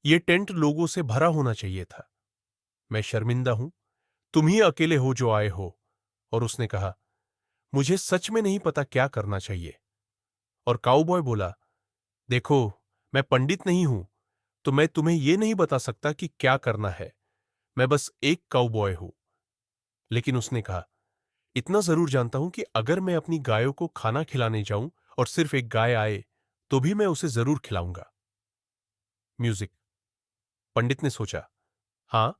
ये टेंट लोगों से भरा होना चाहिए था। मैं शर्मिंदा हूं, तुम ही अकेले हो जो आए हो। और उसने कहा, मुझे सच में नहीं पता क्या करना चाहिए। और काउबॉय बोला, देखो, मैं पंडित नहीं हूं, तो मैं तुम्हें यह नहीं बता सकता कि क्या करना है। मैं बस एक काउबॉय हूं। लेकिन उसने कहा, इतना जरूर जानता हूं कि अगर मैं अपनी गायों को खाना खिलाने जाऊं और सिर्फ एक गाय आए, तो भी मैं उसे जरूर खिलाऊंगा। म्यूजिक। पंडित ने सोचा, हां,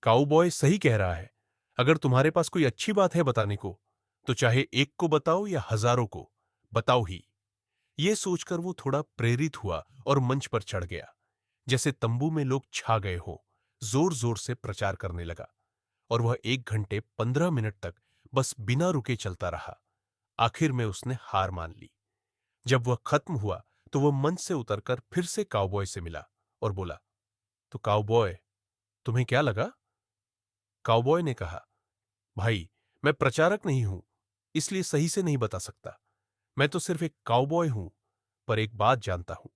काउबॉय सही कह रहा है। अगर तुम्हारे पास कोई अच्छी बात है बताने को, तो चाहे एक को बताओ या हजारों को, बताओ ही। यह सोचकर वो थोड़ा प्रेरित हुआ और मंच पर चढ़ गया। जैसे तंबू में लोग छा गए हों, जोर जोर से प्रचार करने लगा। और वह 1 घंटे 15 मिनट तक बस बिना रुके चलता रहा। आखिर में उसने हार मान ली। जब वह खत्म हुआ, तो वह मंच से उतरकर फिर से काउबॉय से मिला और बोला, तो काउबॉय, तुम्हें क्या लगा? काउबॉय ने कहा, भाई, मैं प्रचारक नहीं हूं, इसलिए सही से नहीं बता सकता। मैं तो सिर्फ एक काउबॉय हूं, पर एक बात जानता हूं।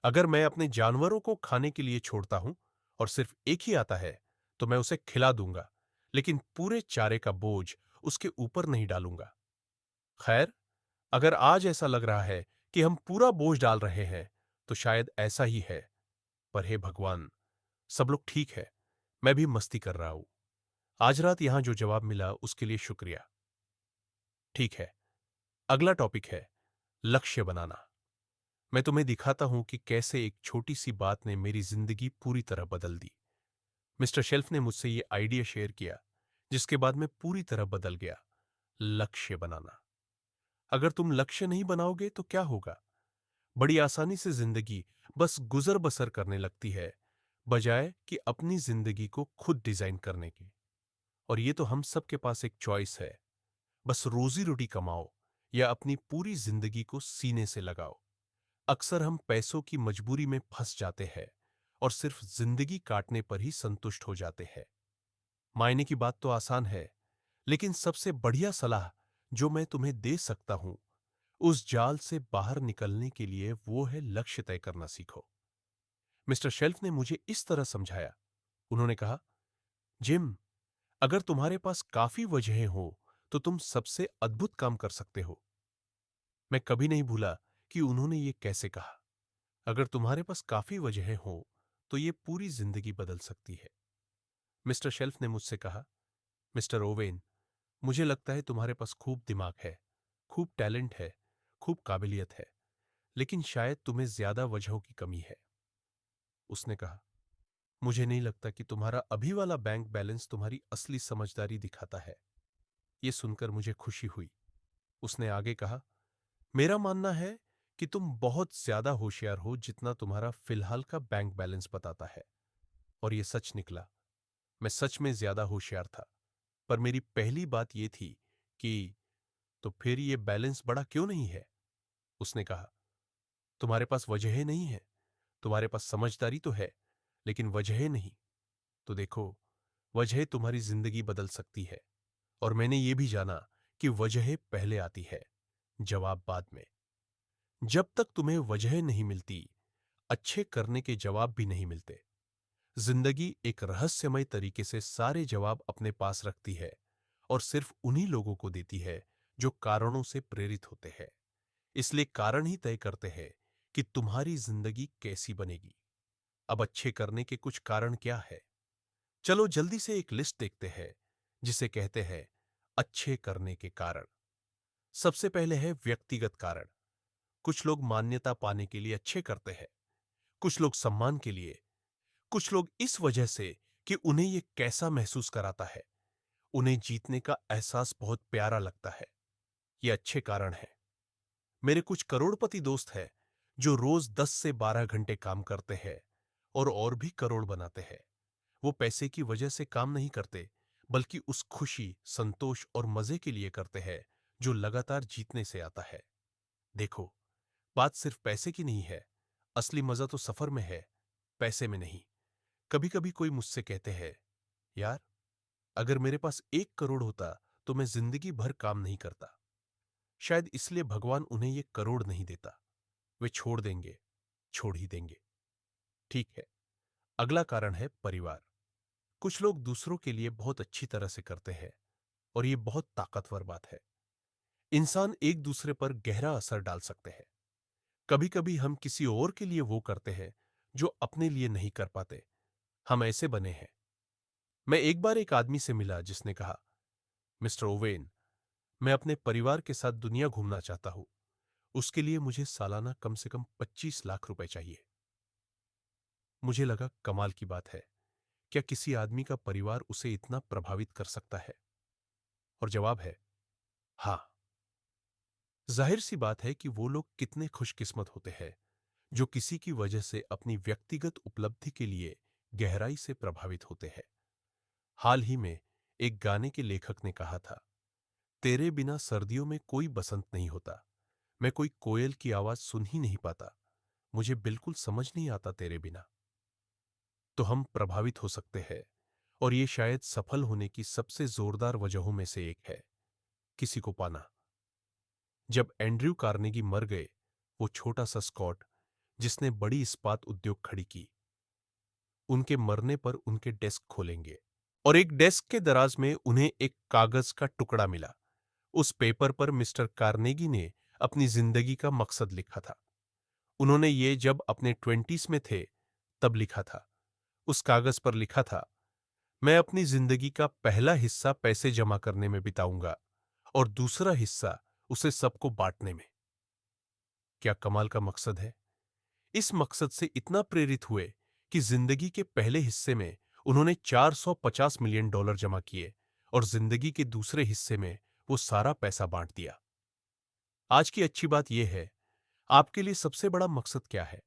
अगर मैं अपने जानवरों को खाने के लिए छोड़ता हूं और सिर्फ एक ही आता है, तो मैं उसे खिला दूंगा, लेकिन पूरे चारे का बोझ उसके ऊपर नहीं डालूंगा। खैर, अगर आज ऐसा लग रहा है कि हम पूरा बोझ डाल रहे हैं, तो शायद ऐसा ही है। पर हे भगवान, सब लोग ठीक है, मैं भी मस्ती कर रहा हूं। आज रात यहां जो जवाब मिला उसके लिए शुक्रिया। ठीक है, अगला टॉपिक है लक्ष्य बनाना। मैं तुम्हें दिखाता हूं कि कैसे एक छोटी सी बात ने मेरी जिंदगी पूरी तरह बदल दी। मिस्टर शेल्फ ने मुझसे ये आइडिया शेयर किया, जिसके बाद मैं पूरी तरह बदल गया। लक्ष्य बनाना। अगर तुम लक्ष्य नहीं बनाओगे तो क्या होगा? बड़ी आसानी से जिंदगी बस गुजर बसर करने लगती है, बजाय कि अपनी जिंदगी को खुद डिजाइन करने के। और ये तो हम सबके पास एक चॉइस है, बस रोजी रोटी कमाओ या अपनी पूरी जिंदगी को सीने से लगाओ। अक्सर हम पैसों की मजबूरी में फंस जाते हैं और सिर्फ जिंदगी काटने पर ही संतुष्ट हो जाते हैं। मायने की बात तो आसान है, लेकिन सबसे बढ़िया सलाह जो मैं तुम्हें दे सकता हूं, उस जाल से बाहर निकलने के लिए वो है लक्ष्य तय करना सीखो। मिस्टर शेल्फ ने मुझे इस तरह समझाया। उन्होंने कहा, जिम, अगर तुम्हारे पास काफी वजहें हो, तो तुम सबसे अद्भुत काम कर सकते हो। मैं कभी नहीं भूला कि उन्होंने ये कैसे कहा। अगर तुम्हारे पास काफी वजहें हो, तो ये पूरी जिंदगी बदल सकती है। मिस्टर शेल्फ ने मुझसे कहा, मिस्टर ओवेन, मुझे लगता है तुम्हारे पास खूब दिमाग है, खूब टैलेंट है, खूब काबिलियत है, लेकिन शायद तुम्हें ज्यादा वजहों की कमी है। उसने कहा, मुझे नहीं लगता कि तुम्हारा अभी वाला बैंक बैलेंस तुम्हारी असली समझदारी दिखाता है। यह सुनकर मुझे खुशी हुई। उसने आगे कहा, मेरा मानना है कि तुम बहुत ज्यादा होशियार हो जितना तुम्हारा फिलहाल का बैंक बैलेंस बताता है। और यह सच निकला। मैं सच में ज्यादा होशियार था। पर मेरी पहली बात यह थी कि तो फिर यह बैलेंस बड़ा क्यों नहीं है? उसने कहा, तुम्हारे पास वजहें नहीं है। तुम्हारे पास समझदारी तो है, लेकिन वजहें नहीं। तो देखो, वजह तुम्हारी जिंदगी बदल सकती है। और मैंने ये भी जाना कि वजह पहले आती है, जवाब बाद में। जब तक तुम्हें वजह नहीं मिलती, अच्छे करने के जवाब भी नहीं मिलते। जिंदगी एक रहस्यमय तरीके से सारे जवाब अपने पास रखती है और सिर्फ उन्हीं लोगों को देती है जो कारणों से प्रेरित होते हैं। इसलिए कारण ही तय करते हैं कि तुम्हारी जिंदगी कैसी बनेगी। अब अच्छे करने के कुछ कारण क्या है? चलो जल्दी से एक लिस्ट देखते हैं, जिसे कहते हैं अच्छे करने के कारण। सबसे पहले है व्यक्तिगत कारण। कुछ लोग मान्यता पाने के लिए अच्छे करते हैं, कुछ लोग सम्मान के लिए, कुछ लोग इस वजह से कि उन्हें यह कैसा महसूस कराता है। उन्हें जीतने का एहसास बहुत प्यारा लगता है। ये अच्छे कारण हैं। मेरे कुछ करोड़पति दोस्त हैं जो रोज 10 से 12 घंटे काम करते हैं और भी करोड़ बनाते हैं। वो पैसे की वजह से काम नहीं करते, बल्कि उस खुशी, संतोष और मजे के लिए करते हैं जो लगातार जीतने से आता है। देखो, बात सिर्फ पैसे की नहीं है। असली मजा तो सफर में है, पैसे में नहीं। कभी कभी कोई मुझसे कहते हैं, यार, अगर मेरे पास 1 करोड़ होता तो मैं जिंदगी भर काम नहीं करता। शायद इसलिए भगवान उन्हें ये करोड़ नहीं देता। वे छोड़ देंगे, छोड़ ही देंगे। ठीक है, अगला कारण है परिवार। कुछ लोग दूसरों के लिए बहुत अच्छी तरह से करते हैं और ये बहुत ताकतवर बात है। इंसान एक दूसरे पर गहरा असर डाल सकते हैं। कभी कभी हम किसी और के लिए वो करते हैं जो अपने लिए नहीं कर पाते। हम ऐसे बने हैं। मैं एक बार एक आदमी से मिला जिसने कहा, मिस्टर ओवेन, मैं अपने परिवार के साथ दुनिया घूमना चाहता हूं। उसके लिए मुझे सालाना कम से कम 25 लाख रुपए चाहिए। मुझे लगा कमाल की बात है। क्या किसी आदमी का परिवार उसे इतना प्रभावित कर सकता है? और जवाब है हां। जाहिर सी बात है कि वो लोग कितने खुशकिस्मत होते हैं जो किसी की वजह से अपनी व्यक्तिगत उपलब्धि के लिए गहराई से प्रभावित होते हैं। हाल ही में एक गाने के लेखक ने कहा था, तेरे बिना सर्दियों में कोई बसंत नहीं होता। मैं कोई कोयल की आवाज सुन ही नहीं पाता। मुझे बिल्कुल समझ नहीं आता तेरे बिना। तो हम प्रभावित हो सकते हैं, और ये शायद सफल होने की सबसे जोरदार वजहों में से एक है, किसी को पाना। जब एंड्रयू कार्नेगी मर गए, वो छोटा सा स्कॉट जिसने बड़ी इस्पात उद्योग खड़ी की, उनके मरने पर उनके डेस्क खोलेंगे और एक डेस्क के दराज में उन्हें एक कागज का टुकड़ा मिला। उस पेपर पर मिस्टर कार्नेगी ने अपनी जिंदगी का मकसद लिखा था। उन्होंने ये जब अपने 20s में थे तब लिखा था। उस कागज पर लिखा था, मैं अपनी जिंदगी का पहला हिस्सा पैसे जमा करने में बिताऊंगा और दूसरा हिस्सा उसे सबको बांटने में। क्या कमाल का मकसद है। इस मकसद से इतना प्रेरित हुए कि जिंदगी के पहले हिस्से में उन्होंने $450 मिलियन जमा किए और जिंदगी के दूसरे हिस्से में वो सारा पैसा बांट दिया। आज की अच्छी बात यह है, आपके लिए सबसे बड़ा मकसद क्या है?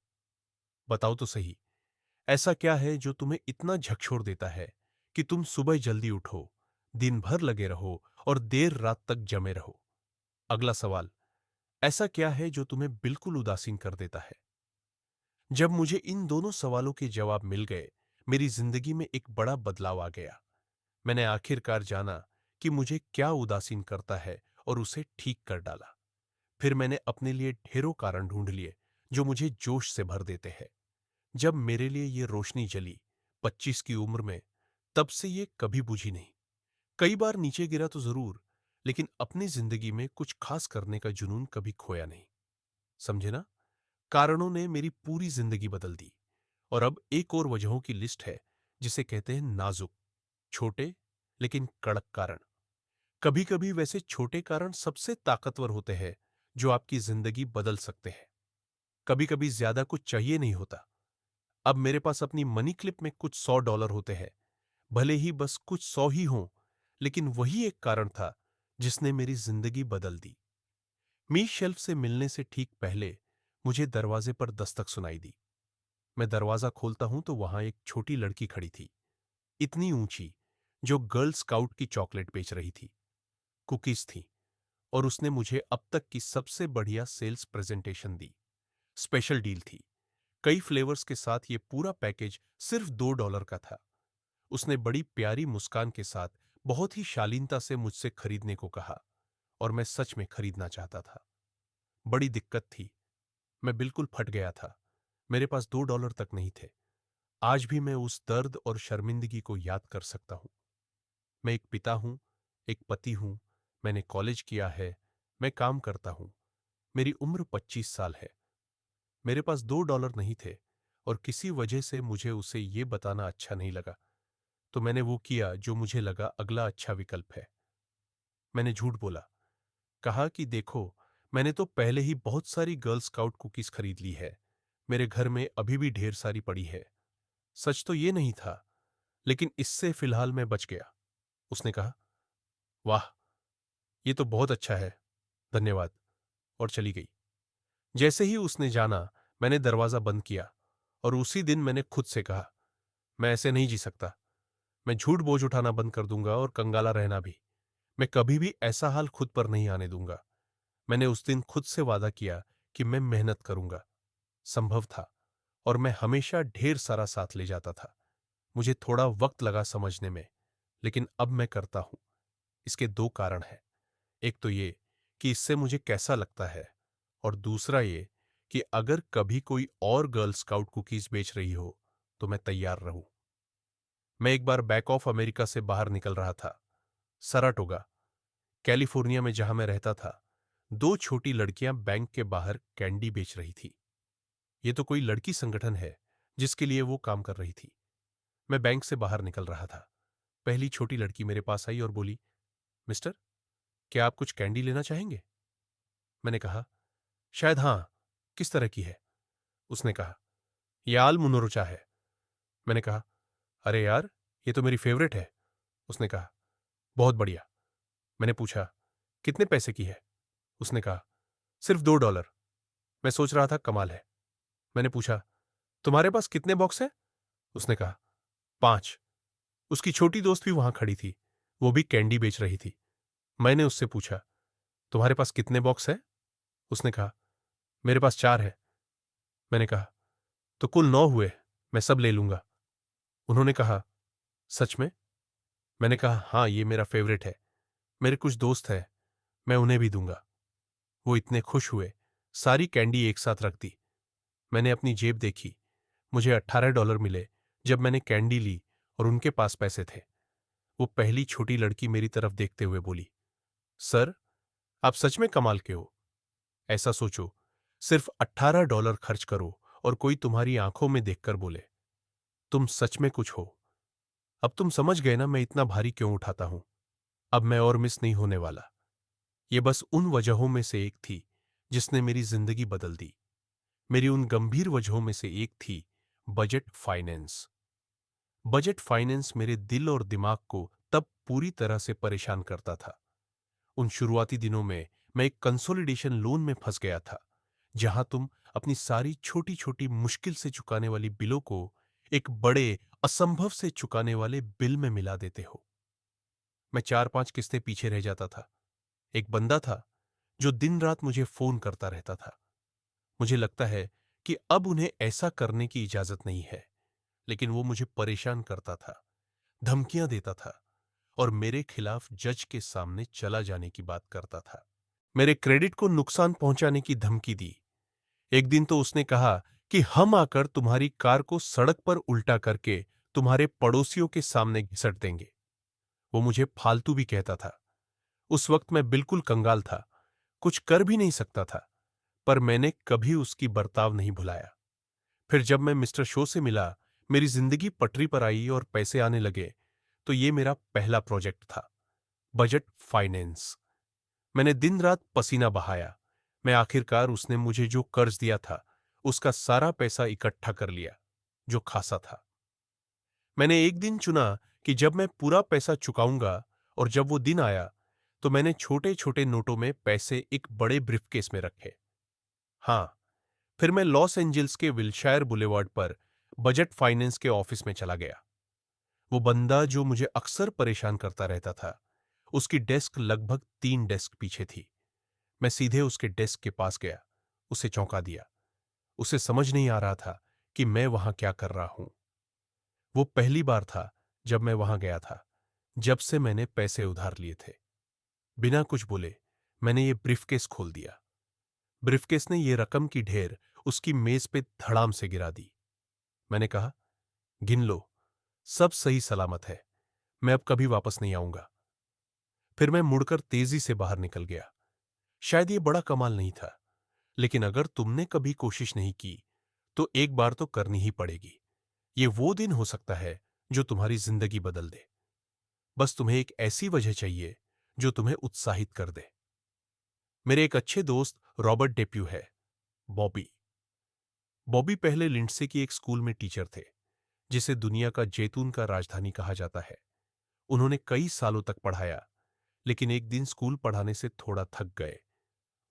बताओ तो सही। ऐसा क्या है जो तुम्हें इतना झकझोर देता है कि तुम सुबह जल्दी उठो, दिन भर लगे रहो और देर रात तक जमे रहो? अगला सवाल, ऐसा क्या है जो तुम्हें बिल्कुल उदासीन कर देता है? जब मुझे इन दोनों सवालों के जवाब मिल गए, मेरी जिंदगी में एक बड़ा बदलाव आ गया। मैंने आखिरकार जाना कि मुझे क्या उदासीन करता है और उसे ठीक कर डाला। फिर मैंने अपने लिए ढेरों कारण ढूंढ लिए जो मुझे जोश से भर देते हैं। जब मेरे लिए ये रोशनी जली 25 की उम्र में, तब से ये कभी बुझी नहीं। कई बार नीचे गिरा तो जरूर, लेकिन अपनी जिंदगी में कुछ खास करने का जुनून कभी खोया नहीं। समझे ना? कारणों ने मेरी पूरी जिंदगी बदल दी। और अब एक और वजहों की लिस्ट है जिसे कहते हैं नाजुक, छोटे लेकिन कड़क कारण। कभी कभी वैसे छोटे कारण सबसे ताकतवर होते हैं जो आपकी जिंदगी बदल सकते हैं। कभी कभी ज्यादा कुछ चाहिए नहीं होता। अब मेरे पास अपनी मनी क्लिप में कुछ $100 होते हैं, भले ही बस कुछ 100 ही हों, लेकिन वही एक कारण था जिसने मेरी जिंदगी बदल दी। मी शेल्फ से मिलने से ठीक पहले मुझे दरवाजे पर दस्तक सुनाई दी। मैं दरवाजा खोलता हूं तो वहां एक छोटी लड़की खड़ी थी, इतनी ऊंची, जो गर्ल स्काउट की चॉकलेट बेच रही थी। कुकीज थी, और उसने मुझे अब तक की सबसे बढ़िया सेल्स प्रेजेंटेशन दी। स्पेशल डील थी, कई फ्लेवर्स के साथ ये पूरा पैकेज सिर्फ $2 का था। उसने बड़ी प्यारी मुस्कान के साथ बहुत ही शालीनता से मुझसे खरीदने को कहा, और मैं सच में खरीदना चाहता था। बड़ी दिक्कत थी, मैं बिल्कुल फट गया था। मेरे पास $2 तक नहीं थे। आज भी मैं उस दर्द और शर्मिंदगी को याद कर सकता हूं। मैं एक पिता हूं, एक पति हूं, मैंने कॉलेज किया है, मैं काम करता हूं, मेरी उम्र 25 साल है। मेरे पास $2 नहीं थे, और किसी वजह से मुझे उसे ये बताना अच्छा नहीं लगा, तो मैंने वो किया जो मुझे लगा अगला अच्छा विकल्प है। मैंने झूठ बोला, कहा कि देखो, मैंने तो पहले ही बहुत सारी गर्ल स्काउट कुकीज खरीद ली है, मेरे घर में अभी भी ढेर सारी पड़ी है। सच तो ये नहीं था, लेकिन इससे फिलहाल मैं बच गया। उसने कहा, वाह, ये तो बहुत अच्छा है, धन्यवाद, और चली गई। जैसे ही उसने जाना, मैंने दरवाजा बंद किया, और उसी दिन मैंने खुद से कहा, मैं ऐसे नहीं जी सकता। मैं झूठ बोझ उठाना बंद कर दूंगा और कंगाला रहना भी। मैं कभी भी ऐसा हाल खुद पर नहीं आने दूंगा। मैंने उस दिन खुद से वादा किया कि मैं मेहनत करूंगा। संभव था, और मैं हमेशा ढेर सारा साथ ले जाता था। मुझे थोड़ा वक्त लगा समझने में, लेकिन अब मैं करता हूं। इसके दो कारण हैं। एक तो ये कि इससे मुझे कैसा लगता है, और दूसरा ये कि अगर कभी कोई और गर्ल स्काउट कुकीज बेच रही हो, तो मैं तैयार रहूं। मैं एक बार बैक ऑफ अमेरिका से बाहर निकल रहा था। सराटोगा, कैलिफोर्निया में जहां मैं रहता था, दो छोटी लड़कियां बैंक के बाहर कैंडी बेच रही थी। ये तो कोई लड़की संगठन है जिसके लिए वो काम कर रही थी। मैं बैंक से बाहर निकल रहा था। पहली छोटी लड़की मेरे पास आई और बोली, मिस्टर, क्या आप कुछ कैंडी लेना चाहेंगे? मैंने कहा, शायद हां, किस तरह की है? उसने कहा, यह आल मुनोरुचा है। मैंने कहा, अरे यार, ये तो मेरी फेवरेट है। उसने कहा, बहुत बढ़िया। मैंने पूछा, कितने पैसे की है? उसने कहा, सिर्फ $2। मैं सोच रहा था कमाल है। मैंने पूछा, तुम्हारे पास कितने बॉक्स हैं? उसने कहा, 5। उसकी छोटी दोस्त भी वहां खड़ी थी, वो भी कैंडी बेच रही थी। मैंने उससे पूछा, तुम्हारे पास कितने बॉक्स हैं? उसने कहा, मेरे पास 4 है। मैंने कहा, तो कुल 9 हुए, मैं सब ले लूंगा। उन्होंने कहा, सच में? मैंने कहा, हाँ, ये मेरा फेवरेट है। मेरे कुछ दोस्त हैं, मैं उन्हें भी दूंगा। वो इतने खुश हुए, सारी कैंडी एक साथ रख दी। मैंने अपनी जेब देखी, मुझे $18 मिले जब मैंने कैंडी ली और उनके पास पैसे थे। वो पहली छोटी लड़की मेरी तरफ देखते हुए बोली, सर, आप सच में कमाल के हो। ऐसा सोचो, सिर्फ $18 खर्च करो और कोई तुम्हारी आंखों में देखकर बोले, तुम सच में कुछ हो। अब तुम समझ गए ना मैं इतना भारी क्यों उठाता हूं। अब मैं और मिस नहीं होने वाला। ये बस उन वजहों में से एक थी जिसने मेरी जिंदगी बदल दी। मेरी उन गंभीर वजहों में से एक थी बजट फाइनेंस। बजट फाइनेंस मेरे दिल और दिमाग को तब पूरी तरह से परेशान करता था। उन शुरुआती दिनों में मैं एक कंसोलिडेशन लोन में फंस गया था, जहां तुम अपनी सारी छोटी छोटी मुश्किल से चुकाने वाली बिलों को एक बड़े असंभव से चुकाने वाले बिल में मिला देते हो। मैं 4-5 किस्तें पीछे रह जाता था। एक बंदा था जो दिन रात मुझे फोन करता रहता था। मुझे लगता है कि अब उन्हें ऐसा करने की इजाजत नहीं है, लेकिन वो मुझे परेशान करता था, धमकियां देता था और मेरे खिलाफ जज के सामने चला जाने की बात करता था। मेरे क्रेडिट को नुकसान पहुंचाने की धमकी दी। एक दिन तो उसने कहा कि हम आकर तुम्हारी कार को सड़क पर उल्टा करके तुम्हारे पड़ोसियों के सामने घिसट देंगे। वो मुझे फालतू भी कहता था। उस वक्त मैं बिल्कुल कंगाल था, कुछ कर भी नहीं सकता था, पर मैंने कभी उसकी बर्ताव नहीं भुलाया। फिर जब मैं मिस्टर शो से मिला, मेरी जिंदगी पटरी पर आई और पैसे आने लगे, तो ये मेरा पहला प्रोजेक्ट था, बजट फाइनेंस। मैंने दिन रात पसीना बहाया। मैं आखिरकार उसने मुझे जो कर्ज दिया था, उसका सारा पैसा इकट्ठा कर लिया, जो खासा था। मैंने एक दिन चुना कि जब मैं पूरा पैसा चुकाऊंगा, और जब वो दिन आया, तो मैंने छोटे छोटे नोटों में पैसे एक बड़े ब्रीफकेस में रखे। हाँ, फिर मैं लॉस एंजल्स के विल्शायर बुलेवार्ड पर बजट फाइनेंस के ऑफिस में चला गया। वो बंदा जो मुझे अक्सर परेशान करता रहता था, उसकी डेस्क लगभग 3 डेस्क पीछे थी। मैं सीधे उसके डेस्क के पास गया, उसे चौंका दिया। उसे समझ नहीं आ रहा था कि मैं वहां क्या कर रहा हूं। वो पहली बार था जब मैं वहां गया था, जब से मैंने पैसे उधार लिए थे। बिना कुछ बोले मैंने ये ब्रीफकेस खोल दिया। ब्रीफकेस ने ये रकम की ढेर उसकी मेज पे धड़ाम से गिरा दी। मैंने कहा, गिन लो, सब सही सलामत है, मैं अब कभी वापस नहीं आऊंगा। फिर मैं मुड़कर तेजी से बाहर निकल गया। शायद ये बड़ा कमाल नहीं था, लेकिन अगर तुमने कभी कोशिश नहीं की, तो एक बार तो करनी ही पड़ेगी। ये वो दिन हो सकता है जो तुम्हारी जिंदगी बदल दे। बस तुम्हें एक ऐसी वजह चाहिए जो तुम्हें उत्साहित कर दे। मेरे एक अच्छे दोस्त रॉबर्ट डेप्यू है, बॉबी। बॉबी पहले लिंडसे की एक स्कूल में टीचर थे, जिसे दुनिया का जैतून का राजधानी कहा जाता है। उन्होंने कई सालों तक पढ़ाया, लेकिन एक दिन स्कूल पढ़ाने से थोड़ा थक गए।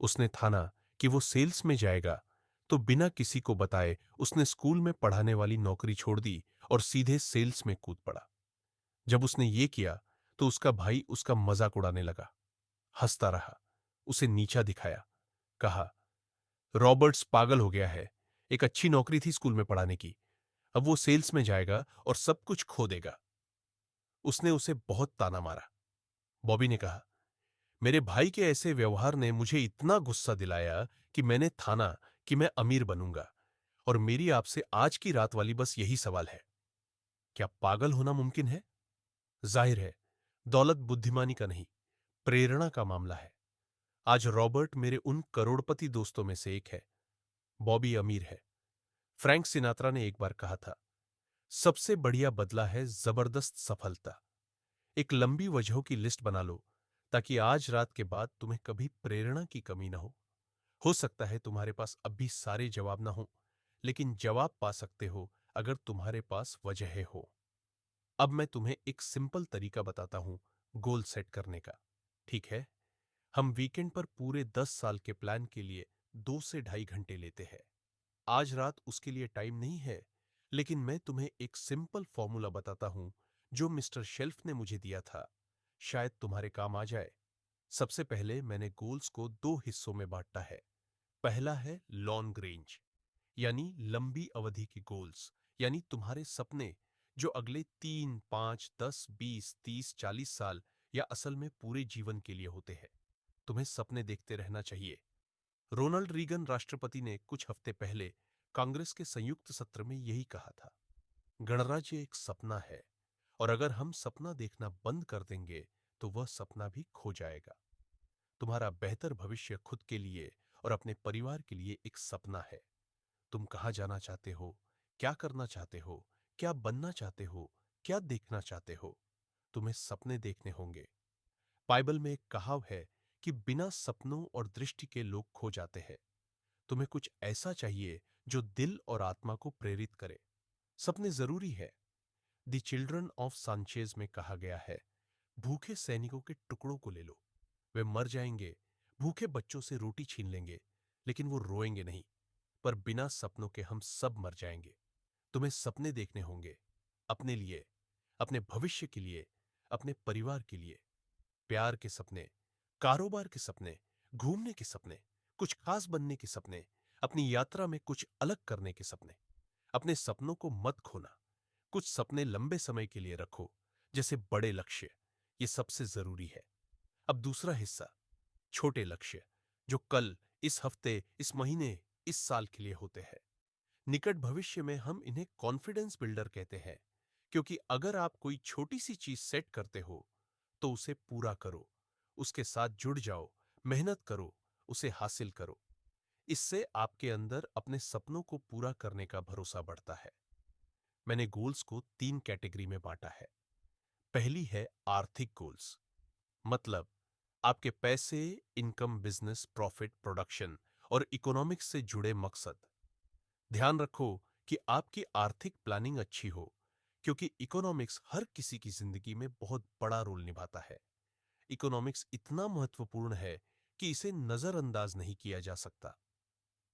उसने ठाना कि वो सेल्स में जाएगा, तो बिना किसी को बताए उसने स्कूल में पढ़ाने वाली नौकरी छोड़ दी और सीधे सेल्स में कूद पड़ा। जब उसने ये किया, तो उसका भाई उसका मजाक उड़ाने लगा, हंसता रहा, उसे नीचा दिखाया, कहा, रॉबर्ट्स पागल हो गया है। एक अच्छी नौकरी थी स्कूल में पढ़ाने की, अब वो सेल्स में जाएगा और सब कुछ खो देगा। उसने उसे बहुत ताना मारा। बॉबी ने कहा, मेरे भाई के ऐसे व्यवहार ने मुझे इतना गुस्सा दिलाया कि मैंने ठाना कि मैं अमीर बनूंगा और मेरी आपसे आज की रात वाली बस यही सवाल है, क्या पागल होना मुमकिन है? जाहिर है, दौलत बुद्धिमानी का नहीं, प्रेरणा का मामला है। आज रॉबर्ट मेरे उन करोड़पति दोस्तों में से एक है। बॉबी अमीर है। फ्रैंक सिनात्रा ने एक बार कहा था, सबसे बढ़िया बदला है जबरदस्त सफलता। एक लंबी वजहों की लिस्ट बना लो ताकि आज रात के बाद तुम्हें कभी प्रेरणा की कमी ना हो। हो सकता है तुम्हारे पास अब भी सारे जवाब ना हो, लेकिन जवाब पा सकते हो अगर तुम्हारे पास वजह हो। अब मैं तुम्हें एक सिंपल तरीका बताता हूं गोल सेट करने का। ठीक है, हम वीकेंड पर पूरे 10 साल के प्लान के लिए 2 से ढाई घंटे लेते हैं। आज रात उसके लिए टाइम नहीं है, लेकिन मैं तुम्हें एक सिंपल फॉर्मूला बताता हूं जो मिस्टर शेल्फ ने मुझे दिया था। शायद तुम्हारे काम आ जाए। सबसे पहले मैंने गोल्स को 2 हिस्सों में बांटा है। पहला है लॉन्ग रेंज, यानी लंबी अवधि के गोल्स, यानी तुम्हारे सपने जो अगले 3, 5, 10, 20, 30, 40 साल या असल में पूरे जीवन के लिए होते हैं। तुम्हें सपने देखते रहना चाहिए। रोनाल्ड रीगन राष्ट्रपति ने कुछ हफ्ते पहले कांग्रेस के संयुक्त सत्र में यही कहा था, गणराज्य एक सपना है और अगर हम सपना देखना बंद कर देंगे तो वह सपना भी खो जाएगा। तुम्हारा बेहतर भविष्य खुद के लिए और अपने परिवार के लिए एक सपना है। तुम कहाँ जाना चाहते हो, क्या करना चाहते हो, क्या बनना चाहते हो, क्या देखना चाहते हो, तुम्हें सपने देखने होंगे। बाइबल में एक कहाव है कि बिना सपनों और दृष्टि के लोग खो जाते हैं। तुम्हें कुछ ऐसा चाहिए जो दिल और आत्मा को प्रेरित करे। सपने जरूरी है। द चिल्ड्रन ऑफ सांचेज में कहा गया है, भूखे सैनिकों के टुकड़ों को ले लो, वे मर जाएंगे, भूखे बच्चों से रोटी छीन लेंगे, लेकिन वो रोएंगे नहीं। पर बिना सपनों के हम सब मर जाएंगे। तुम्हें सपने देखने होंगे, अपने लिए, अपने भविष्य के लिए, अपने परिवार के लिए। प्यार के सपने, कारोबार के सपने, घूमने के सपने, कुछ खास बनने के सपने, अपनी यात्रा में कुछ अलग करने के सपने। अपने सपनों को मत खोना। कुछ सपने लंबे समय के लिए रखो, जैसे बड़े लक्ष्य। ये सबसे जरूरी है। अब दूसरा हिस्सा, छोटे लक्ष्य, जो कल, इस हफ्ते, इस महीने, इस साल के लिए होते हैं। निकट भविष्य में हम इन्हें कॉन्फिडेंस बिल्डर कहते हैं, क्योंकि अगर आप कोई छोटी सी चीज सेट करते हो तो उसे पूरा करो, उसके साथ जुड़ जाओ, मेहनत करो, उसे हासिल करो। इससे आपके अंदर अपने सपनों को पूरा करने का भरोसा बढ़ता है। मैंने गोल्स को 3 कैटेगरी में बांटा है। पहली है आर्थिक गोल्स, मतलब आपके पैसे, इनकम, बिजनेस, प्रॉफिट, प्रोडक्शन और इकोनॉमिक्स से जुड़े मकसद। ध्यान रखो कि आपकी आर्थिक प्लानिंग अच्छी हो, क्योंकि इकोनॉमिक्स हर किसी की जिंदगी में बहुत बड़ा रोल निभाता है। इकोनॉमिक्स इतना महत्वपूर्ण है कि इसे नजरअंदाज नहीं किया जा सकता।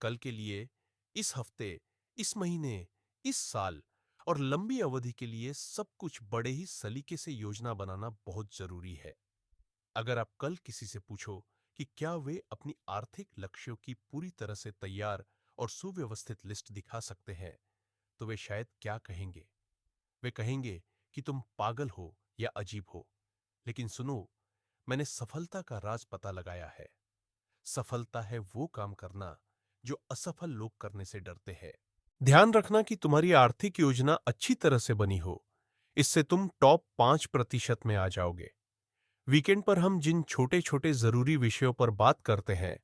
कल के लिए, इस हफ्ते, इस महीने, इस साल और लंबी अवधि के लिए सब कुछ बड़े ही सलीके से योजना बनाना बहुत जरूरी है। अगर आप कल किसी से पूछो कि क्या वे अपनी आर्थिक लक्ष्यों की पूरी तरह से तैयार और सुव्यवस्थित लिस्ट दिखा सकते हैं, तो वे शायद क्या कहेंगे? वे कहेंगे कि तुम पागल हो या अजीब हो। लेकिन सुनो, मैंने सफलता का राज पता लगाया है। सफलता है वो काम करना जो असफल लोग करने से डरते हैं। ध्यान रखना कि तुम्हारी आर्थिक योजना अच्छी तरह से बनी हो। इससे तुम टॉप 5% में आ जाओगे। वीकेंड पर हम जिन छोटे छोटे जरूरी विषयों पर बात करते हैं,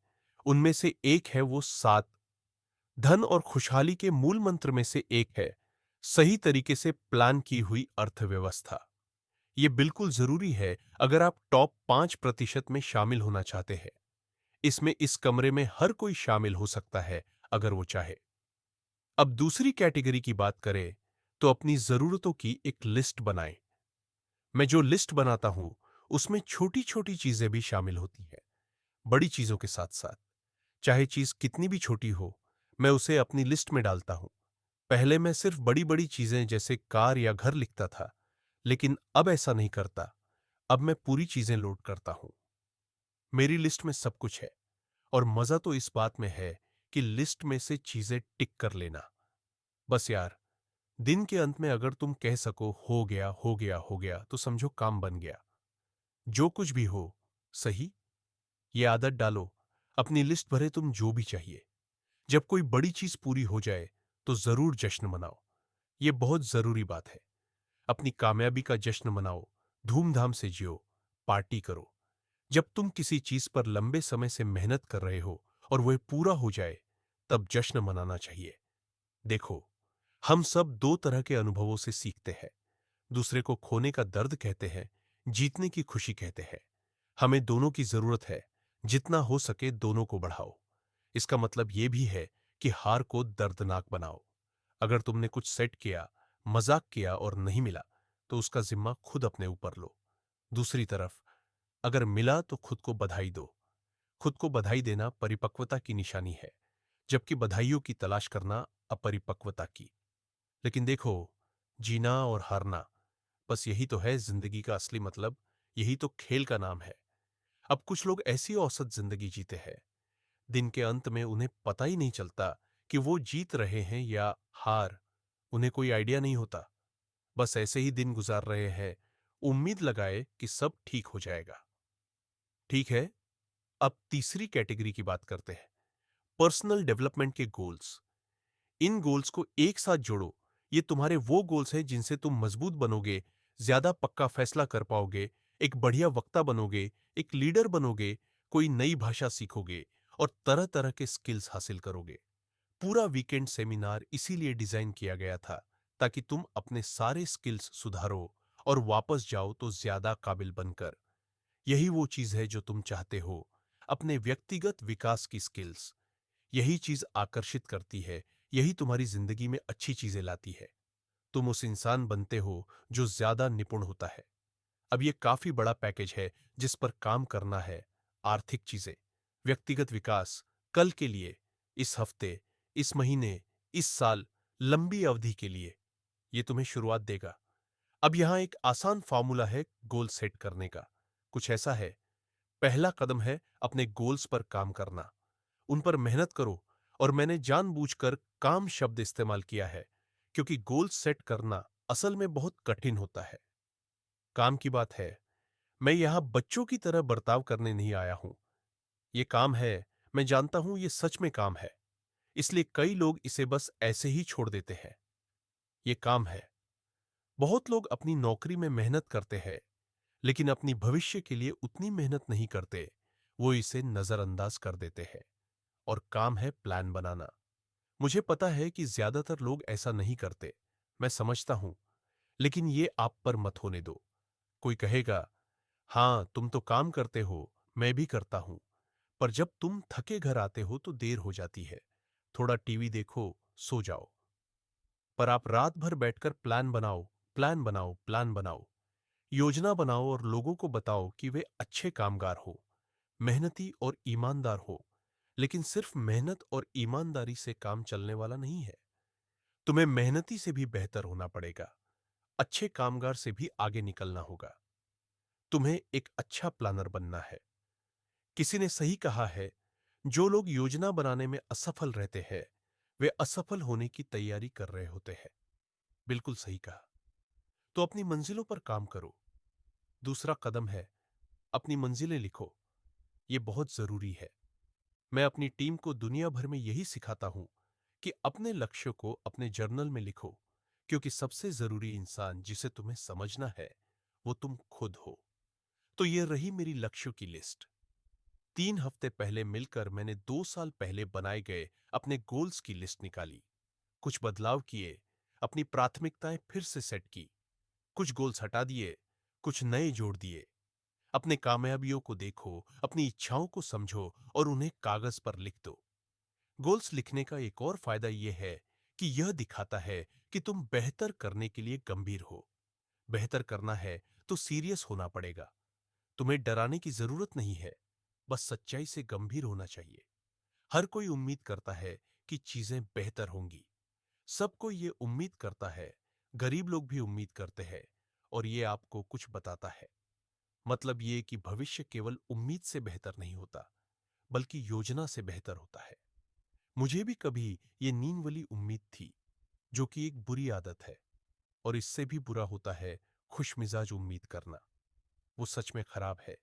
उनमें से एक है वो 7। धन और खुशहाली के मूल मंत्र में से एक है सही तरीके से प्लान की हुई अर्थव्यवस्था। यह बिल्कुल जरूरी है अगर आप टॉप 5% में शामिल होना चाहते हैं। इसमें इस कमरे में हर कोई शामिल हो सकता है अगर वो चाहे। अब दूसरी कैटेगरी की बात करें तो अपनी जरूरतों की एक लिस्ट बनाएं। मैं जो लिस्ट बनाता हूं उसमें छोटी छोटी चीजें भी शामिल होती हैं, बड़ी चीजों के साथ साथ। चाहे चीज कितनी भी छोटी हो, मैं उसे अपनी लिस्ट में डालता हूं। पहले मैं सिर्फ बड़ी बड़ी चीजें जैसे कार या घर लिखता था, लेकिन अब ऐसा नहीं करता। अब मैं पूरी चीजें लोड करता हूं। मेरी लिस्ट में सब कुछ है, और मजा तो इस बात में है कि लिस्ट में से चीजें टिक कर लेना। बस यार, दिन के अंत में अगर तुम कह सको हो गया हो गया हो गया, तो समझो काम बन गया। जो कुछ भी हो, सही। ये आदत डालो, अपनी लिस्ट भरे तुम जो भी चाहिए। जब कोई बड़ी चीज पूरी हो जाए तो जरूर जश्न मनाओ। ये बहुत जरूरी बात है। अपनी कामयाबी का जश्न मनाओ, धूमधाम से जियो, पार्टी करो। जब तुम किसी चीज पर लंबे समय से मेहनत कर रहे हो और वह पूरा हो जाए, तब जश्न मनाना चाहिए। देखो, हम सब दो तरह के अनुभवों से सीखते हैं। दूसरे को खोने का दर्द कहते हैं, जीतने की खुशी कहते हैं। हमें दोनों की जरूरत है। जितना हो सके दोनों को बढ़ाओ। इसका मतलब यह भी है कि हार को दर्दनाक बनाओ। अगर तुमने कुछ सेट किया, मजाक किया और नहीं मिला, तो उसका जिम्मा खुद अपने ऊपर लो। दूसरी तरफ, अगर मिला तो खुद को बधाई दो। खुद को बधाई देना परिपक्वता की निशानी है, जबकि बधाइयों की तलाश करना अपरिपक्वता की। लेकिन देखो, जीना और हारना, बस यही तो है जिंदगी का असली मतलब। यही तो खेल का नाम है। अब कुछ लोग ऐसी औसत जिंदगी जीते हैं, दिन के अंत में उन्हें पता ही नहीं चलता कि वो जीत रहे हैं या हार। उन्हें कोई आइडिया नहीं होता। बस ऐसे ही दिन गुजार रहे हैं, उम्मीद लगाए कि सब ठीक हो जाएगा। ठीक है, अब तीसरी कैटेगरी की बात करते हैं, पर्सनल डेवलपमेंट के गोल्स। इन गोल्स को एक साथ जोड़ो। ये तुम्हारे वो गोल्स हैं जिनसे तुम मजबूत बनोगे, ज्यादा पक्का फैसला कर पाओगे, एक बढ़िया वक्ता बनोगे, एक लीडर बनोगे, कोई नई भाषा सीखोगे और तरह तरह के स्किल्स हासिल करोगे। पूरा वीकेंड सेमिनार इसीलिए डिजाइन किया गया था, ताकि तुम अपने सारे स्किल्स सुधारो और वापस जाओ तो ज्यादा काबिल बनकर। यही वो चीज है जो तुम चाहते हो, अपने व्यक्तिगत विकास की स्किल्स। यही चीज आकर्षित करती है, यही तुम्हारी जिंदगी में अच्छी चीजें लाती है। तुम उस इंसान बनते हो जो ज्यादा निपुण होता है। अब ये काफी बड़ा पैकेज है जिस पर काम करना है। आर्थिक चीजें, व्यक्तिगत विकास, कल के लिए, इस हफ्ते, इस महीने, इस साल, लंबी अवधि के लिए। ये तुम्हें शुरुआत देगा। अब यहां एक आसान फॉर्मूला है गोल सेट करने का। कुछ ऐसा है, पहला कदम है अपने गोल्स पर काम करना। उन पर मेहनत करो। और मैंने जानबूझकर काम शब्द इस्तेमाल किया है, क्योंकि गोल सेट करना असल में बहुत कठिन होता है। काम की बात है, मैं यहां बच्चों की तरह बर्ताव करने नहीं आया हूं। ये काम है, मैं जानता हूं ये सच में काम है। इसलिए कई लोग इसे बस ऐसे ही छोड़ देते हैं। ये काम है। बहुत लोग अपनी नौकरी में मेहनत करते हैं, लेकिन अपनी भविष्य के लिए उतनी मेहनत नहीं करते। वो इसे नजरअंदाज कर देते हैं। और काम है प्लान बनाना। मुझे पता है कि ज्यादातर लोग ऐसा नहीं करते। मैं समझता हूं। लेकिन ये आप पर मत होने दो। कोई कहेगा, हां तुम तो काम करते हो, मैं भी करता हूं। पर जब तुम थके घर आते हो तो देर हो जाती है। थोड़ा टीवी देखो, सो जाओ। पर आप रात भर बैठकर प्लान बनाओ, प्लान बनाओ, प्लान बनाओ। योजना बनाओ और लोगों को बताओ कि वे अच्छे कामगार हो, मेहनती और ईमानदार हो। लेकिन सिर्फ मेहनत और ईमानदारी से काम चलने वाला नहीं है। तुम्हें मेहनती से भी बेहतर होना पड़ेगा। अच्छे कामगार से भी आगे निकलना होगा। तुम्हें एक अच्छा प्लानर बनना है। किसी ने सही कहा है, जो लोग योजना बनाने में असफल रहते हैं, वे असफल होने की तैयारी कर रहे होते हैं। बिल्कुल सही कहा। तो अपनी मंजिलों पर काम करो। दूसरा कदम है, अपनी मंजिलें लिखो। यह बहुत जरूरी है। मैं अपनी टीम को दुनिया भर में यही सिखाता हूं कि अपने लक्ष्य को अपने जर्नल में लिखो, क्योंकि सबसे जरूरी इंसान जिसे तुम्हें समझना है, वो तुम खुद हो। तो ये रही मेरी लक्ष्यों की लिस्ट। 3 हफ्ते पहले मिलकर मैंने 2 साल पहले बनाए गए अपने गोल्स की लिस्ट निकाली। कुछ बदलाव किए, अपनी प्राथमिकताएं फिर से सेट की। कुछ गोल्स हटा दिए, कुछ नए जोड़ दिए। अपने कामयाबियों को देखो, अपनी इच्छाओं को समझो और उन्हें कागज पर लिख दो। गोल्स लिखने का एक और फायदा यह है कि यह दिखाता है कि तुम बेहतर करने के लिए गंभीर हो। बेहतर करना है तो सीरियस होना पड़ेगा। तुम्हें डराने की जरूरत नहीं है, बस सच्चाई से गंभीर होना चाहिए। हर कोई उम्मीद करता है कि चीजें बेहतर होंगी। सबको ये उम्मीद करता है। गरीब लोग भी उम्मीद करते हैं। और ये आपको कुछ बताता है। मतलब ये कि भविष्य केवल उम्मीद से बेहतर नहीं होता, बल्कि योजना से बेहतर होता है। मुझे भी कभी ये नींद वाली उम्मीद थी, जो कि एक बुरी आदत है। और इससे भी बुरा होता है खुशमिजाज उम्मीद करना। वो सच में खराब है।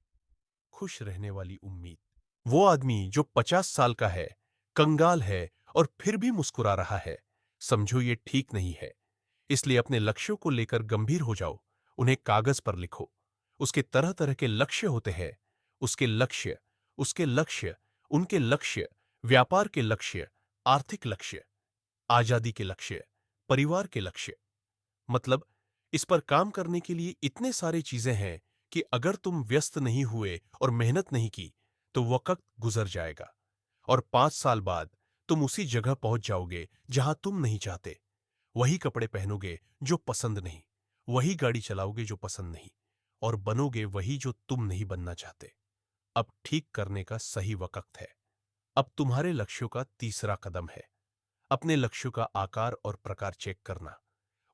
खुश रहने वाली उम्मीद, वो आदमी जो 50 साल का है, कंगाल है और फिर भी मुस्कुरा रहा है, समझो ये ठीक नहीं है। इसलिए अपने लक्ष्यों को लेकर गंभीर हो जाओ, उन्हें कागज पर लिखो। उसके तरह तरह के लक्ष्य होते हैं। उसके लक्ष्य, उसके लक्ष्य, उनके लक्ष्य, व्यापार के लक्ष्य, आर्थिक लक्ष्य, आजादी के लक्ष्य, परिवार के लक्ष्य। मतलब इस पर काम करने के लिए इतने सारे चीजें हैं कि अगर तुम व्यस्त नहीं हुए और मेहनत नहीं की तो वक्त गुजर जाएगा और 5 साल बाद तुम उसी जगह पहुंच जाओगे जहां तुम नहीं चाहते। वही कपड़े पहनोगे जो पसंद नहीं, वही गाड़ी चलाओगे जो पसंद नहीं, और बनोगे वही जो तुम नहीं बनना चाहते। अब ठीक करने का सही वक्त है। अब तुम्हारे लक्ष्यों का तीसरा कदम है अपने लक्ष्यों का आकार और प्रकार चेक करना,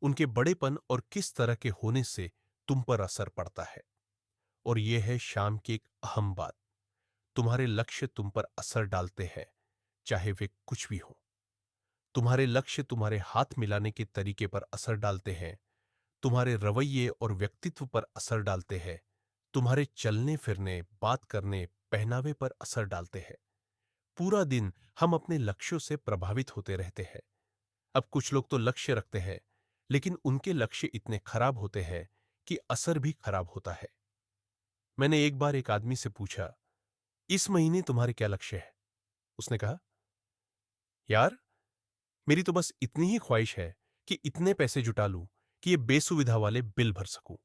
उनके बड़ेपन और किस तरह के होने से तुम पर असर पड़ता है। और यह है शाम की एक अहम बात, तुम्हारे लक्ष्य तुम पर असर डालते हैं, चाहे वे कुछ भी हो। तुम्हारे लक्ष्य तुम्हारे हाथ मिलाने के तरीके पर असर डालते हैं, तुम्हारे रवैये और व्यक्तित्व पर असर डालते हैं, तुम्हारे चलने फिरने, बात करने, पहनावे पर असर डालते हैं। पूरा दिन हम अपने लक्ष्यों से प्रभावित होते रहते हैं। अब कुछ लोग तो लक्ष्य रखते हैं, लेकिन उनके लक्ष्य इतने खराब होते हैं कि असर भी खराब होता है। मैंने एक बार एक आदमी से पूछा, इस महीने तुम्हारे क्या लक्ष्य है? उसने कहा, यार, मेरी तो बस इतनी ही ख्वाहिश है कि इतने पैसे जुटा लूं कि ये बेसुविधा वाले बिल भर सकूं।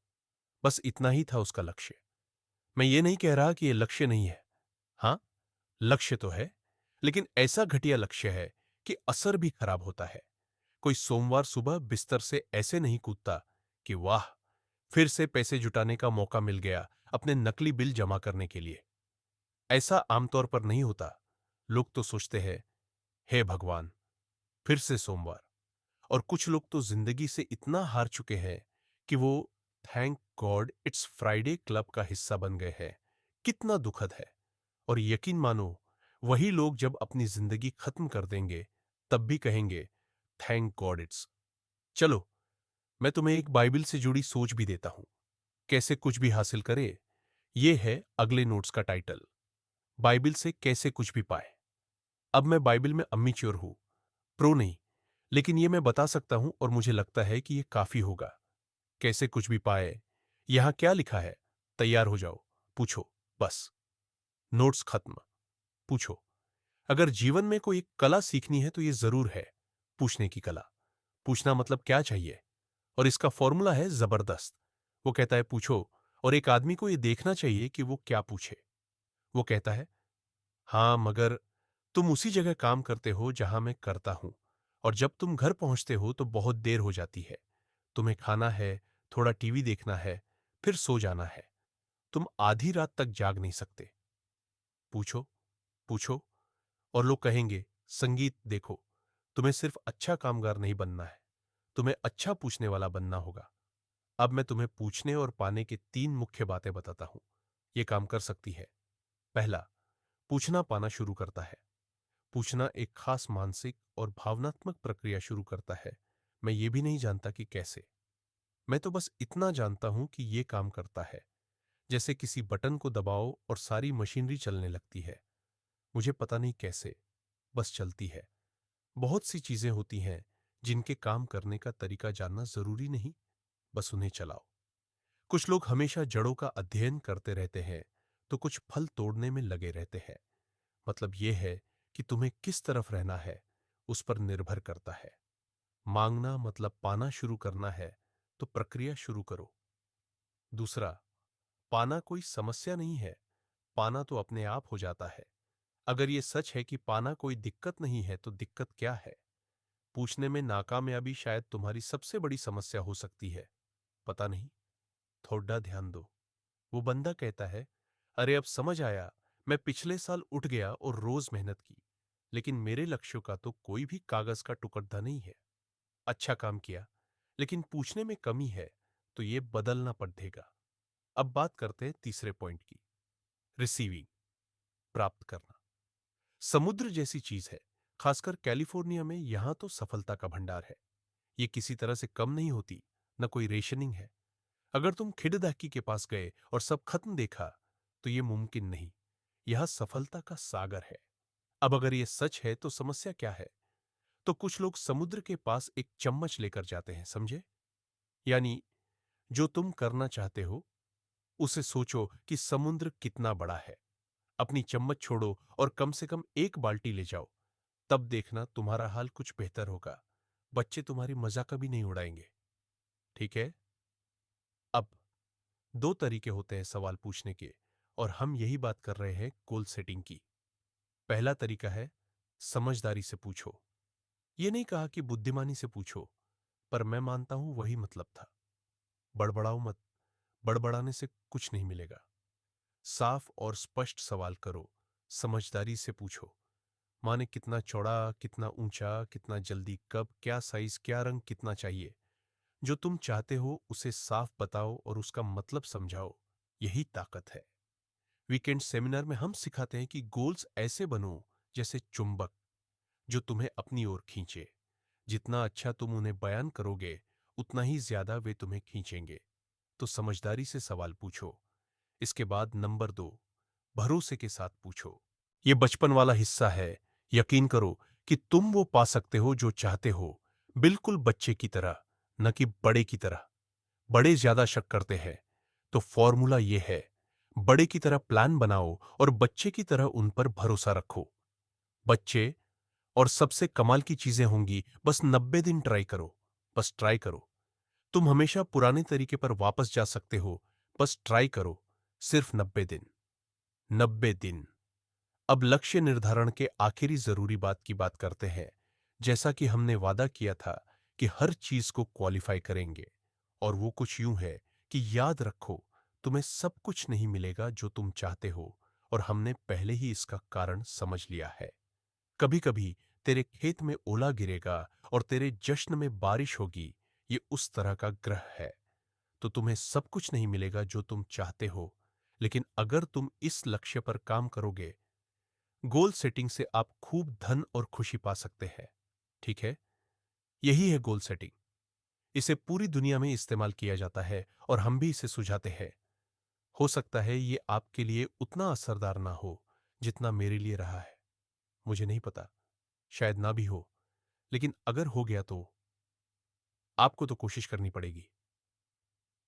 बस इतना ही था उसका लक्ष्य। मैं ये नहीं कह रहा कि ये लक्ष्य नहीं है। हां, लक्ष्य तो है, लेकिन ऐसा घटिया लक्ष्य है कि असर भी खराब होता है। कोई सोमवार सुबह बिस्तर से ऐसे नहीं कूदता कि वाह, फिर से पैसे जुटाने का मौका मिल गया अपने नकली बिल जमा करने के लिए। ऐसा आमतौर पर नहीं होता। लोग तो सोचते हैं, हे भगवान, फिर से सोमवार। और कुछ लोग तो जिंदगी से इतना हार चुके हैं कि वो thank God it's Friday club का हिस्सा बन गए हैं। कितना दुखद है। और यकीन मानो, वही लोग जब अपनी जिंदगी खत्म कर देंगे तब भी कहेंगे थैंक गॉड इट्स। चलो, मैं तुम्हें एक बाइबल से जुड़ी सोच भी देता हूं, कैसे कुछ भी हासिल करे। यह है अगले नोट्स का टाइटल, बाइबल से कैसे कुछ भी पाए। अब मैं बाइबल में अम्मीच्योर हूं, प्रो नहीं, लेकिन यह मैं बता सकता हूं और मुझे लगता है कि यह काफी होगा। कैसे कुछ भी पाए, यहां क्या लिखा है? तैयार हो जाओ, पूछो। बस, नोट्स खत्म। पूछो। अगर जीवन में कोई एक कला सीखनी है तो यह जरूर है पूछने की कला। पूछना मतलब क्या चाहिए, और इसका फॉर्मूला है जबरदस्त। वो कहता है पूछो, और एक आदमी को यह देखना चाहिए कि वो क्या पूछे। वो कहता है, हां, मगर तुम उसी जगह काम करते हो जहां मैं करता हूं, और जब तुम घर पहुंचते हो तो बहुत देर हो जाती है। तुम्हें खाना है, थोड़ा टीवी देखना है, फिर सो जाना है। तुम आधी रात तक जाग नहीं सकते। पूछो, पूछो। और लोग कहेंगे, संगीत देखो, तुम्हें सिर्फ अच्छा कामगार नहीं बनना है, तुम्हें अच्छा पूछने वाला बनना होगा। अब मैं तुम्हें पूछने और पाने के 3 मुख्य बातें बताता हूं। यह काम कर सकती है। पहला, पूछना पाना शुरू करता है। पूछना एक खास मानसिक और भावनात्मक प्रक्रिया शुरू करता है। मैं ये भी नहीं जानता कि कैसे। मैं तो बस इतना जानता हूं कि यह काम करता है। जैसे किसी बटन को दबाओ और सारी मशीनरी चलने लगती है। मुझे पता नहीं कैसे, बस चलती है। बहुत सी चीजें होती हैं जिनके काम करने का तरीका जानना जरूरी नहीं, बस उन्हें चलाओ। कुछ लोग हमेशा जड़ों का अध्ययन करते रहते हैं, तो कुछ फल तोड़ने में लगे रहते हैं। मतलब यह है कि तुम्हें किस तरफ रहना है, उस पर निर्भर करता है। मांगना मतलब पाना शुरू करना है, तो प्रक्रिया शुरू करो। दूसरा, पाना कोई समस्या नहीं है, पाना तो अपने आप हो जाता है। अगर यह सच है कि पाना कोई दिक्कत नहीं है, तो दिक्कत क्या है? पूछने में नाकामयाबी शायद तुम्हारी सबसे बड़ी समस्या हो सकती है। पता नहीं। थोड़ा ध्यान दो। वो बंदा कहता है, अरे अब समझ आया, मैं पिछले साल उठ गया और रोज मेहनत की, लेकिन मेरे लक्ष्यों का तो कोई भी कागज का टुकड़ा नहीं है। अच्छा काम किया, लेकिन पूछने में कमी है, तो ये बदलना पड़ेगा। अब बात करते हैं तीसरे पॉइंट की, रिसीविंग, प्राप्त करना। समुद्र जैसी चीज है, खासकर कैलिफोर्निया में। यहां तो सफलता का भंडार है। ये किसी तरह से कम नहीं होती, न कोई रेशनिंग है। अगर तुम खिड़दाकी के पास गए और सब खत्म देखा, तो यह मुमकिन नहीं। यह सफलता का सागर है। अब अगर यह सच है तो समस्या क्या है? तो कुछ लोग समुद्र के पास एक चम्मच लेकर जाते हैं, समझे? यानी जो तुम करना चाहते हो उसे सोचो कि समुद्र कितना बड़ा है। अपनी चम्मच छोड़ो और कम से कम एक बाल्टी ले जाओ। तब देखना तुम्हारा हाल कुछ बेहतर होगा। बच्चे तुम्हारी मजाक कभी नहीं उड़ाएंगे। ठीक है? अब दो तरीके होते हैं सवाल पूछने के, और हम यही बात कर रहे हैं गोल सेटिंग की। पहला तरीका है समझदारी से पूछो। ये नहीं कहा कि बुद्धिमानी से पूछो, पर मैं मानता हूं वही मतलब था। बड़बड़ाओ मत। बड़बड़ाने से कुछ नहीं मिलेगा। साफ और स्पष्ट सवाल करो। समझदारी से पूछो। माने कितना चौड़ा, कितना ऊंचा, कितना जल्दी, कब, क्या साइज, क्या रंग, कितना चाहिए। जो तुम चाहते हो उसे साफ बताओ और उसका मतलब समझाओ। यही ताकत है। वीकेंड सेमिनार में हम सिखाते हैं कि गोल्स ऐसे बनो जैसे चुंबक, जो तुम्हें अपनी ओर खींचे। जितना अच्छा तुम उन्हें बयान करोगे उतना ही ज्यादा वे तुम्हें खींचेंगे। तो समझदारी से सवाल पूछो। इसके बाद नंबर 2, भरोसे के साथ पूछो। ये बचपन वाला हिस्सा है। यकीन करो कि तुम वो पा सकते हो जो चाहते हो, बिल्कुल बच्चे की तरह, न कि बड़े की तरह। बड़े ज्यादा शक करते हैं। तो फॉर्मूला ये है, बड़े की तरह प्लान बनाओ और बच्चे की तरह उन पर भरोसा रखो। बच्चे और सबसे कमाल की चीजें होंगी, बस 90 दिन ट्राई करो। बस ट्राई करो। तुम हमेशा पुराने तरीके पर वापस जा सकते हो। बस ट्राई करो। सिर्फ 90 दिन। 90 दिन। अब लक्ष्य निर्धारण के आखिरी जरूरी बात की बात करते हैं। जैसा कि हमने वादा किया था कि हर चीज को क्वालिफाई करेंगे, और वो कुछ यूं है कि याद रखो, तुम्हें सब कुछ नहीं मिलेगा जो तुम चाहते हो, और हमने पहले ही इसका कारण समझ लिया है। कभी कभी तेरे खेत में ओला गिरेगा और तेरे जश्न में बारिश होगी। ये उस तरह का ग्रह है। तो तुम्हें सब कुछ नहीं मिलेगा जो तुम चाहते हो, लेकिन अगर तुम इस लक्ष्य पर काम करोगे, गोल सेटिंग से आप खूब धन और खुशी पा सकते हैं। ठीक है? यही है गोल सेटिंग। इसे पूरी दुनिया में इस्तेमाल किया जाता है और हम भी इसे सुझाते हैं। हो सकता है ये आपके लिए उतना असरदार ना हो जितना मेरे लिए रहा है। मुझे नहीं पता, शायद ना भी हो, लेकिन अगर हो गया तो आपको तो कोशिश करनी पड़ेगी।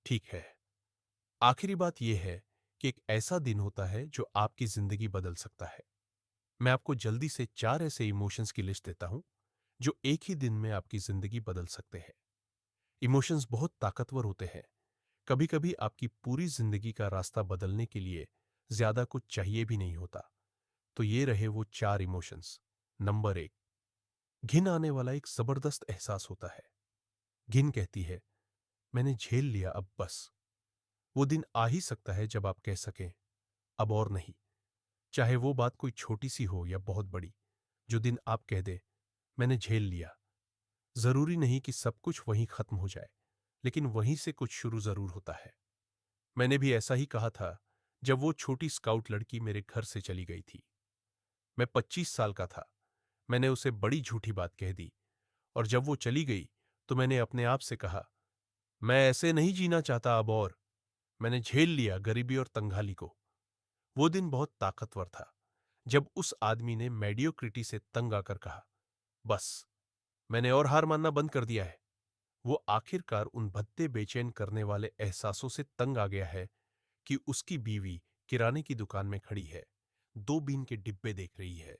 ठीक है। आखिरी बात यह है कि एक ऐसा दिन होता है जो आपकी जिंदगी बदल सकता है। मैं आपको जल्दी से 4 ऐसे इमोशंस की लिस्ट देता हूं जो एक ही दिन में आपकी जिंदगी बदल सकते हैं। इमोशंस बहुत ताकतवर होते हैं। कभी कभी आपकी पूरी जिंदगी का रास्ता बदलने के लिए ज्यादा कुछ चाहिए भी नहीं होता। तो ये रहे वो 4 इमोशंस। नंबर 1, घिन आने वाला एक जबरदस्त एहसास होता है। घिन कहती है, मैंने झेल लिया, अब बस। वो दिन आ ही सकता है जब आप कह सकें, अब और नहीं। चाहे वो बात कोई छोटी सी हो या बहुत बड़ी, जो दिन आप कह दे, मैंने झेल लिया। जरूरी नहीं कि सब कुछ वहीं खत्म हो जाए, लेकिन वहीं से कुछ शुरू जरूर होता है। मैंने भी ऐसा ही कहा था जब वो छोटी स्काउट लड़की मेरे घर से चली गई थी। मैं 25 साल का था। मैंने उसे बड़ी झूठी बात कह दी, और जब वो चली गई तो मैंने अपने आप से कहा, मैं ऐसे नहीं जीना चाहता अब और। मैंने झेल लिया गरीबी और तंगहाली को। वो दिन बहुत ताकतवर था जब उस आदमी ने मेडियोक्रिटी से तंग आकर कहा, बस, मैंने और हार मानना बंद कर दिया है। वो आखिरकार उन भद्दे बेचैन करने वाले एहसासों से तंग आ गया है कि उसकी बीवी किराने की दुकान में खड़ी है, 2 बीन के डिब्बे देख रही है,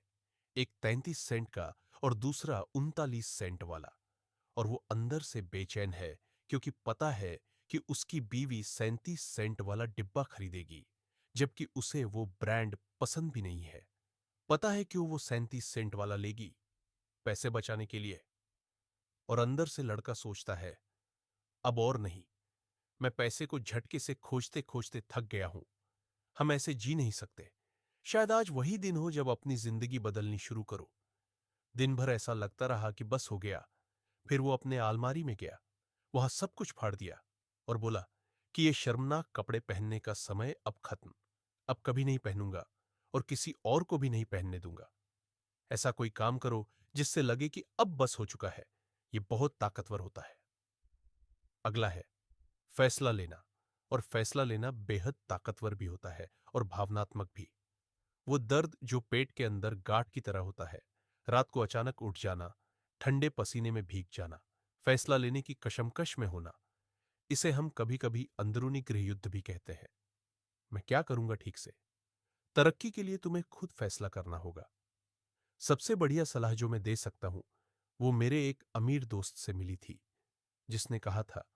एक 33 सेंट का और दूसरा 39 सेंट वाला, और वो अंदर से बेचैन है क्योंकि पता है कि उसकी बीवी 37 सेंट वाला डिब्बा खरीदेगी, जबकि उसे वो ब्रांड पसंद भी नहीं है। पता है क्यों वो 37 सेंट वाला लेगी? पैसे बचाने के लिए। और अंदर से लड़का सोचता है, अब और नहीं, मैं पैसे को झटके से खोजते खोजते थक गया हूं। हम ऐसे जी नहीं सकते। शायद आज वही दिन हो जब अपनी जिंदगी बदलनी शुरू करो। दिन भर ऐसा लगता रहा कि बस हो गया। फिर वो अपने अलमारी में गया, वहां सब कुछ फाड़ दिया और बोला कि ये शर्मनाक कपड़े पहनने का समय अब खत्म। अब कभी नहीं पहनूंगा और किसी और को भी नहीं पहनने दूंगा। ऐसा कोई काम करो जिससे लगे कि अब बस हो चुका है। ये बहुत ताकतवर होता है। अगला है फैसला लेना। और फैसला लेना बेहद ताकतवर भी होता है और भावनात्मक भी। वो दर्द जो पेट के अंदर गांठ की तरह होता है, रात को अचानक उठ जाना, ठंडे पसीने में भीग जाना, फैसला लेने की कशमकश में होना, इसे हम कभी कभी अंदरूनी गृह युद्ध भी कहते हैं। मैं क्या करूंगा ठीक से? तरक्की के लिए तुम्हें खुद फैसला करना होगा। सबसे बढ़िया सलाह जो मैं दे सकता हूं वो मेरे एक अमीर दोस्त से मिली थी, जिसने कहा था,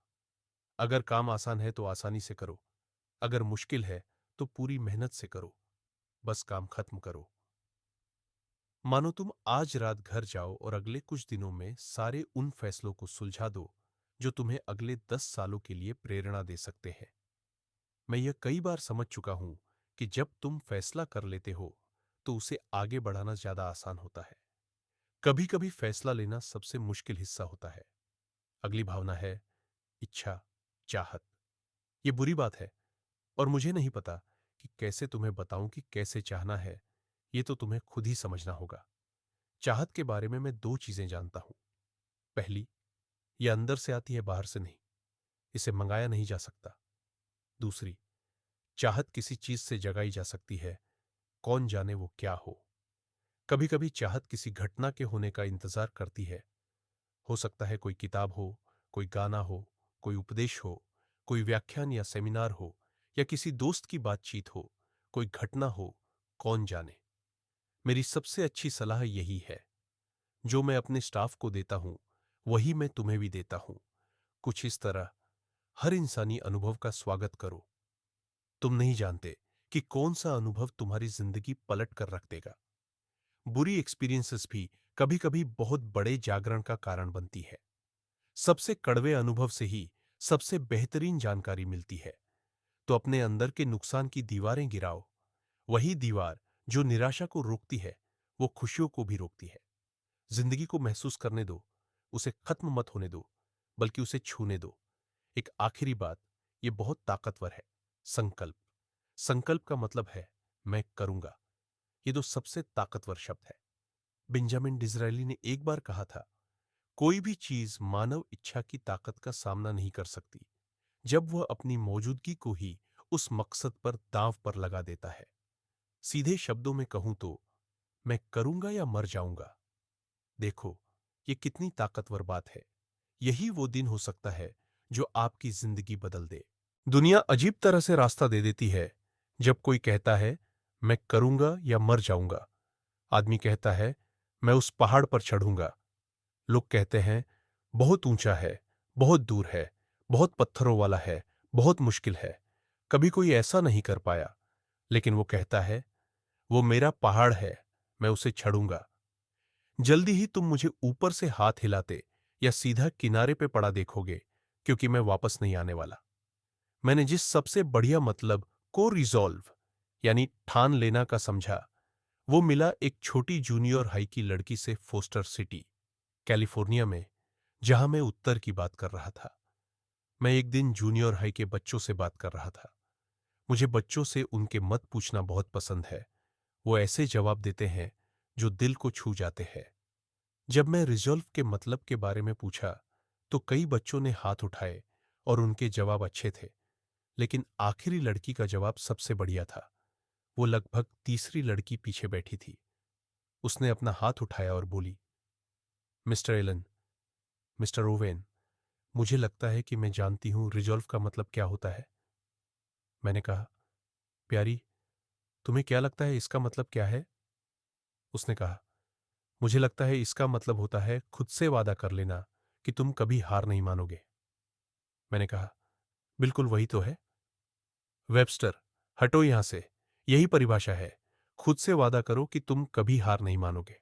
अगर काम आसान है तो आसानी से करो, अगर मुश्किल है तो पूरी मेहनत से करो, बस काम खत्म करो। मानो तुम आज रात घर जाओ और अगले कुछ दिनों में सारे उन फैसलों को सुलझा दो जो तुम्हें अगले 10 सालों के लिए प्रेरणा दे सकते हैं। मैं यह कई बार समझ चुका हूं कि जब तुम फैसला कर लेते हो तो उसे आगे बढ़ाना ज्यादा आसान होता है। कभी कभी फैसला लेना सबसे मुश्किल हिस्सा होता है। अगली भावना है इच्छा, चाहत। ये बुरी बात है और मुझे नहीं पता कि कैसे तुम्हें बताऊं कि कैसे चाहना है। ये तो तुम्हें खुद ही समझना होगा। चाहत के बारे में मैं दो चीजें जानता हूं। पहली, यह अंदर से आती है, बाहर से नहीं। इसे मंगाया नहीं जा सकता। दूसरी, चाहत किसी चीज से जगाई जा सकती है, कौन जाने वो क्या हो। कभी कभी चाहत किसी घटना के होने का इंतजार करती है। हो सकता है कोई किताब हो, कोई गाना हो, कोई उपदेश हो, कोई व्याख्यान या सेमिनार हो, या किसी दोस्त की बातचीत हो, कोई घटना हो, कौन जाने। मेरी सबसे अच्छी सलाह यही है, जो मैं अपने स्टाफ को देता हूं वही मैं तुम्हें भी देता हूं। कुछ इस तरह, हर इंसानी अनुभव का स्वागत करो। तुम नहीं जानते कि कौन सा अनुभव तुम्हारी जिंदगी पलट कर रख देगा। बुरी एक्सपीरियंसेस भी कभी कभी बहुत बड़े जागरण का कारण बनती है। सबसे कड़वे अनुभव से ही सबसे बेहतरीन जानकारी मिलती है। तो अपने अंदर के नुकसान की दीवारें गिराओ। वही दीवार जो निराशा को रोकती है वो खुशियों को भी रोकती है। जिंदगी को महसूस करने दो, उसे खत्म मत होने दो, बल्कि उसे छूने दो। एक आखिरी बात, ये बहुत ताकतवर है। संकल्प। संकल्प का मतलब है मैं करूंगा। ये तो सबसे ताकतवर शब्द है। बेंजामिन डिज़रायली ने एक बार कहा था, कोई भी चीज मानव इच्छा की ताकत का सामना नहीं कर सकती जब वह अपनी मौजूदगी को ही उस मकसद पर दांव पर लगा देता है। सीधे शब्दों में कहूं तो, मैं करूंगा या मर जाऊंगा। देखो, ये कितनी ताकतवर बात है। यही वो दिन हो सकता है जो आपकी जिंदगी बदल दे। दुनिया अजीब तरह से रास्ता दे देती है जब कोई कहता है मैं करूंगा या मर जाऊंगा। आदमी कहता है मैं उस पहाड़ पर चढ़ूंगा। लोग कहते हैं बहुत ऊंचा है, बहुत दूर है, बहुत पत्थरों वाला है, बहुत मुश्किल है, कभी कोई ऐसा नहीं कर पाया। लेकिन वो कहता है वो मेरा पहाड़ है, मैं उसे चढ़ूंगा। जल्दी ही तुम मुझे ऊपर से हाथ हिलाते या सीधा किनारे पे पड़ा देखोगे, क्योंकि मैं वापस नहीं आने वाला। मैंने जिस सबसे बढ़िया मतलब को रिजॉल्व यानी ठान लेना का समझा, वो मिला एक छोटी जूनियर हाई की लड़की से फोस्टर सिटी, कैलिफोर्निया में, जहां मैं उत्तर की बात कर रहा था। मैं एक दिन जूनियर हाई के बच्चों से बात कर रहा था। मुझे बच्चों से उनके मत पूछना बहुत पसंद है। वो ऐसे जवाब देते हैं जो दिल को छू जाते हैं। जब मैं रिजॉल्व के मतलब के बारे में पूछा तो कई बच्चों ने हाथ उठाए और उनके जवाब अच्छे थे। लेकिन आखिरी लड़की का जवाब सबसे बढ़िया था। वो लगभग तीसरी लड़की पीछे बैठी थी। उसने अपना हाथ उठाया और बोली, मिस्टर एलन, मिस्टर ओवेन, मुझे लगता है कि मैं जानती हूं रिजॉल्व का मतलब क्या होता है। मैंने कहा, प्यारी, तुम्हें क्या लगता है इसका मतलब क्या है? उसने कहा, मुझे लगता है इसका मतलब होता है खुद से वादा कर लेना कि तुम कभी हार नहीं मानोगे। मैंने कहा, बिल्कुल वही तो है। वेबस्टर, हटो यहां से। यही परिभाषा है, खुद से वादा करो कि तुम कभी हार नहीं मानोगे।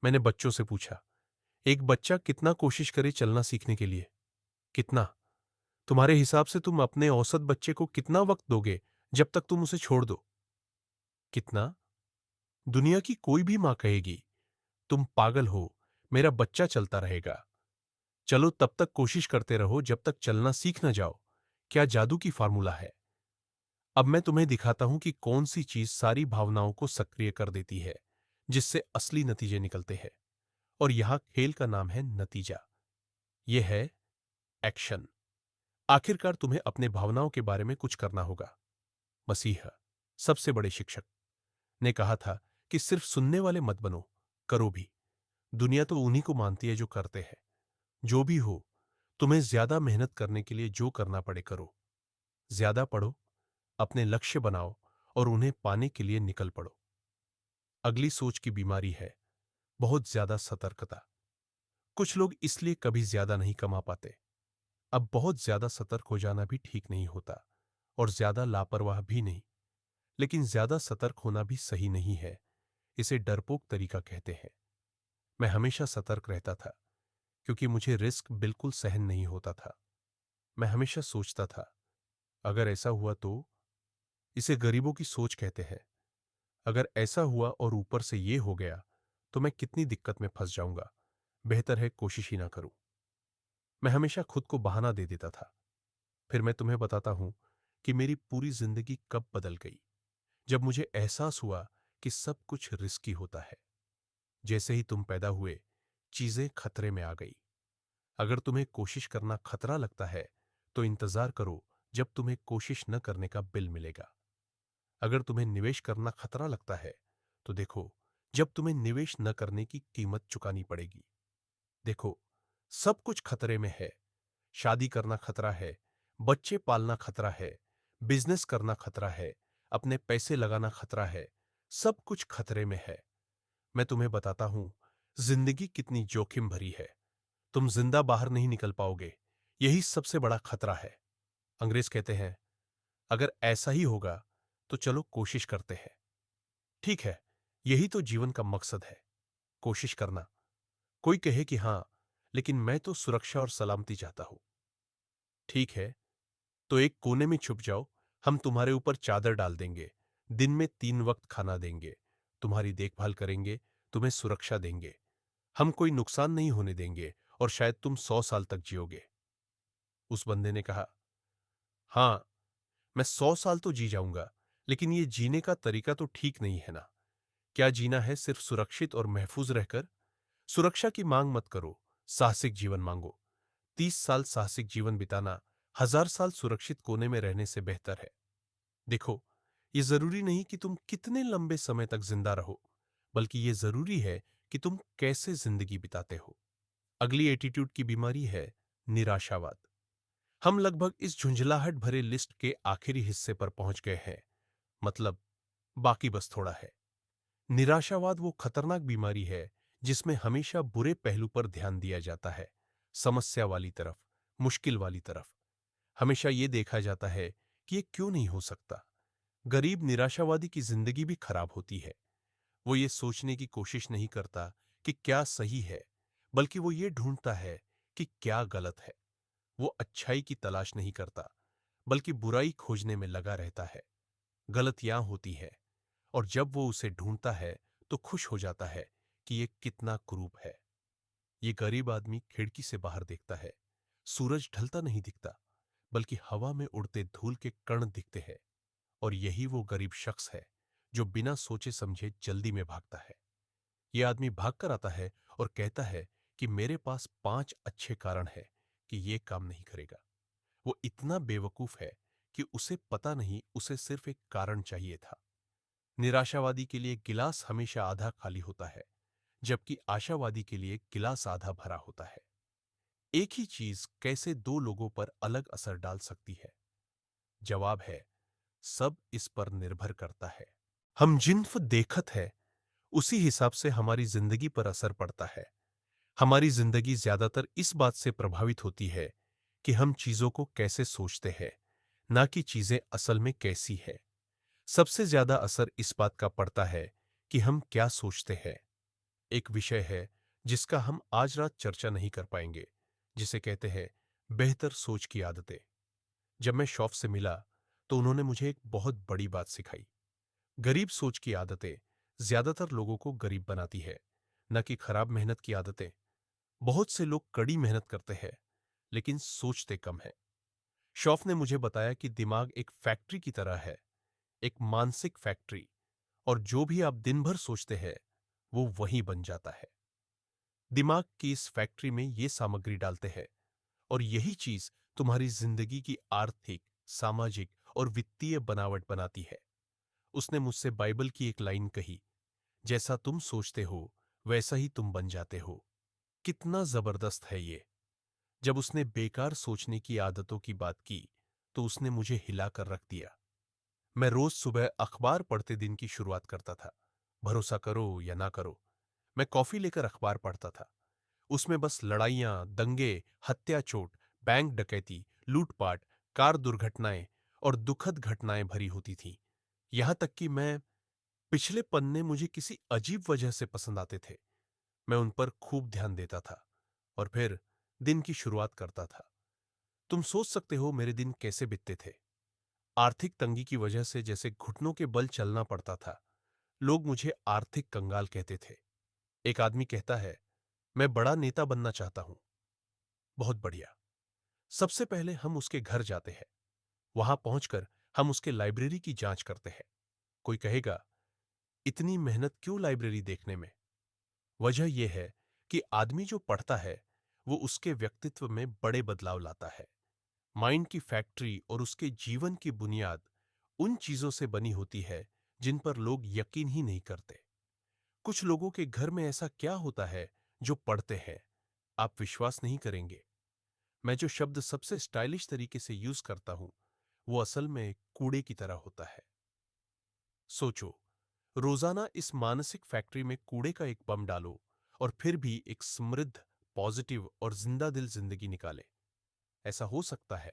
मैंने बच्चों से पूछा, एक बच्चा कितना कोशिश करे चलना सीखने के लिए? कितना? तुम्हारे हिसाब से तुम अपने औसत बच्चे को कितना वक्त दोगे जब तक तुम उसे छोड़ दो? कितना? दुनिया की कोई भी मां कहेगी, तुम पागल हो, मेरा बच्चा चलता रहेगा। चलो तब तक कोशिश करते रहो जब तक चलना सीख न जाओ। क्या जादू की फार्मूला है। अब मैं तुम्हें दिखाता हूं कि कौन सी चीज सारी भावनाओं को सक्रिय कर देती है, जिससे असली नतीजे निकलते हैं। और यहां खेल का नाम है नतीजा। यह है एक्शन। आखिरकार तुम्हें अपने भावनाओं के बारे में कुछ करना होगा। मसीह, सबसे बड़े शिक्षक, ने कहा था कि सिर्फ सुनने वाले मत बनो, करो भी। दुनिया तो उन्हीं को मानती है जो करते हैं। जो भी हो, तुम्हें ज्यादा मेहनत करने के लिए जो करना पड़े करो। ज्यादा पढ़ो, अपने लक्ष्य बनाओ और उन्हें पाने के लिए निकल पड़ो। अगली सोच की बीमारी है बहुत ज्यादा सतर्कता। कुछ लोग इसलिए कभी ज्यादा नहीं कमा पाते। अब बहुत ज्यादा सतर्क हो जाना भी ठीक नहीं होता और ज्यादा लापरवाह भी नहीं, लेकिन ज्यादा सतर्क होना भी सही नहीं है। इसे डरपोक तरीका कहते हैं। मैं हमेशा सतर्क रहता था क्योंकि मुझे रिस्क बिल्कुल सहन नहीं होता था। मैं हमेशा सोचता था, अगर ऐसा हुआ तो। इसे गरीबों की सोच कहते हैं। अगर ऐसा हुआ और ऊपर से ये हो गया तो मैं कितनी दिक्कत में फंस जाऊंगा। बेहतर है कोशिश ही ना करूं। मैं हमेशा खुद को बहाना दे देता था। फिर मैं तुम्हें बताता हूं कि मेरी पूरी जिंदगी कब बदल गई। जब मुझे एहसास हुआ कि सब कुछ रिस्की होता है। जैसे ही तुम पैदा हुए, चीजें खतरे में आ गई। अगर तुम्हें कोशिश करना खतरा लगता है तो इंतजार करो जब तुम्हें कोशिश न करने का बिल मिलेगा। अगर तुम्हें निवेश करना खतरा लगता है तो देखो जब तुम्हें निवेश न करने की कीमत चुकानी पड़ेगी। देखो, सब कुछ खतरे में है। शादी करना खतरा है, बच्चे पालना खतरा है, बिजनेस करना खतरा है, अपने पैसे लगाना खतरा है। सब कुछ खतरे में है। मैं तुम्हें बताता हूं जिंदगी कितनी जोखिम भरी है। तुम जिंदा बाहर नहीं निकल पाओगे। यही सबसे बड़ा खतरा है। अंग्रेज कहते हैं, अगर ऐसा ही होगा तो चलो कोशिश करते हैं। ठीक है, यही तो जीवन का मकसद है, कोशिश करना। कोई कहे कि हां, लेकिन मैं तो सुरक्षा और सलामती चाहता हूं। ठीक है, तो एक कोने में छुप जाओ। हम तुम्हारे ऊपर चादर डाल देंगे, दिन में 3 वक्त खाना देंगे, तुम्हारी देखभाल करेंगे, तुम्हें सुरक्षा देंगे। हम कोई नुकसान नहीं होने देंगे और शायद तुम 100 साल तक जियोगे। उस बंदे ने कहा, हां, मैं 100 साल तो जी जाऊंगा, लेकिन ये जीने का तरीका तो ठीक नहीं है ना। क्या जीना है सिर्फ सुरक्षित और महफूज रहकर? सुरक्षा की मांग मत करो, साहसिक जीवन मांगो। 30 साल साहसिक जीवन बिताना 1000 साल सुरक्षित कोने में रहने से बेहतर है। देखो, ये जरूरी नहीं कि तुम कितने लंबे समय तक जिंदा रहो, बल्कि ये जरूरी है कि तुम कैसे जिंदगी बिताते हो। अगली एटीट्यूड की बीमारी है निराशावाद। हम लगभग इस झुंझलाहट भरे लिस्ट के आखिरी हिस्से पर पहुंच गए हैं। मतलब, बाकी बस थोड़ा है। निराशावाद वो खतरनाक बीमारी है जिसमें हमेशा बुरे पहलू पर ध्यान दिया जाता है। समस्या वाली तरफ, मुश्किल वाली तरफ। हमेशा ये देखा जाता है कि ये क्यों नहीं हो सकता। गरीब निराशावादी की जिंदगी भी खराब होती है। वो ये सोचने की कोशिश नहीं करता कि क्या सही है, बल्कि वो ये ढूंढता है कि क्या गलत है। वो अच्छाई की तलाश नहीं करता, बल्कि बुराई खोजने में लगा रहता है। गलत यहां होती है, और जब वो उसे ढूंढता है तो खुश हो जाता है कि ये कितना कुरूप है। ये गरीब आदमी खिड़की से बाहर देखता है। सूरज ढलता नहीं दिखता, बल्कि हवा में उड़ते धूल के कण दिखते हैं। और यही वो गरीब शख्स है जो बिना सोचे समझे जल्दी में भागता है। ये आदमी भागकर आता है और कहता है कि मेरे पास 5 अच्छे कारण हैं कि ये काम नहीं करेगा। वो इतना बेवकूफ है कि उसे पता नहीं उसे सिर्फ एक कारण चाहिए था। निराशावादी के लिए गिलास हमेशा आधा खाली होता है, जबकि आशावादी के लिए गिलास आधा भरा होता है। एक ही चीज कैसे दो लोगों पर अलग असर डाल सकती है? जवाब है, सब इस पर निर्भर करता है। हम जिन्फ देखत है, उसी हिसाब से हमारी जिंदगी पर असर पड़ता है। हमारी जिंदगी ज्यादातर इस बात से प्रभावित होती है कि हम चीजों को कैसे सोचते हैं, ना कि चीजें असल में कैसी है। सबसे ज्यादा असर इस बात का पड़ता है कि हम क्या सोचते हैं। एक विषय है जिसका हम आज रात चर्चा नहीं कर पाएंगे, जिसे कहते हैं बेहतर सोच की आदतें। जब मैं शॉफ से मिला तो उन्होंने मुझे एक बहुत बड़ी बात सिखाई। गरीब सोच की आदतें ज्यादातर लोगों को गरीब बनाती है, न कि खराब मेहनत की आदतें। बहुत से लोग कड़ी मेहनत करते हैं, लेकिन सोचते कम है। शॉफ ने मुझे बताया कि दिमाग एक फैक्ट्री की तरह है, एक मानसिक फैक्ट्री, और जो भी आप दिन भर सोचते हैं वो वहीं बन जाता है। दिमाग की इस फैक्ट्री में ये सामग्री डालते हैं, और यही चीज तुम्हारी जिंदगी की आर्थिक, सामाजिक और वित्तीय बनावट बनाती है। उसने मुझसे बाइबल की एक लाइन कही, जैसा तुम सोचते हो वैसा ही तुम बन जाते हो। कितना जबरदस्त है ये। जब उसने बेकार सोचने की आदतों की बात की तो उसने मुझे हिलाकर रख दिया। मैं रोज सुबह अखबार पढ़ते दिन की शुरुआत करता था। भरोसा करो या ना करो, मैं कॉफी लेकर अखबार पढ़ता था। उसमें बस लड़ाइयां, दंगे, हत्या चोट, बैंक डकैती, लूटपाट, कार दुर्घटनाएं और दुखद घटनाएं भरी होती थीं। यहां तक कि मैं पिछले पन्ने मुझे किसी अजीब वजह से पसंद आते थे। मैं उन पर खूब ध्यान देता था और फिर दिन की शुरुआत करता था। तुम सोच सकते हो मेरे दिन कैसे बीतते थे। आर्थिक तंगी की वजह से जैसे घुटनों के बल चलना पड़ता था। लोग मुझे आर्थिक कंगाल कहते थे। एक आदमी कहता है, मैं बड़ा नेता बनना चाहता हूं। बहुत बढ़िया। सबसे पहले हम उसके घर जाते हैं। वहां पहुंचकर हम उसके लाइब्रेरी की जांच करते हैं। कोई कहेगा, इतनी मेहनत क्यों लाइब्रेरी देखने में? वजह यह है कि आदमी जो पढ़ता है वो उसके व्यक्तित्व में बड़े बदलाव लाता है। माइंड की फैक्ट्री और उसके जीवन की बुनियाद उन चीजों से बनी होती है जिन पर लोग यकीन ही नहीं करते। कुछ लोगों के घर में ऐसा क्या होता है जो पढ़ते हैं, आप विश्वास नहीं करेंगे। मैं जो शब्द सबसे स्टाइलिश तरीके से यूज करता हूं वो असल में कूड़े की तरह होता है। सोचो, रोजाना इस मानसिक फैक्ट्री में कूड़े का एक बम डालो और फिर भी एक समृद्ध, पॉजिटिव और जिंदा दिल जिंदगी निकाले। ऐसा हो सकता है।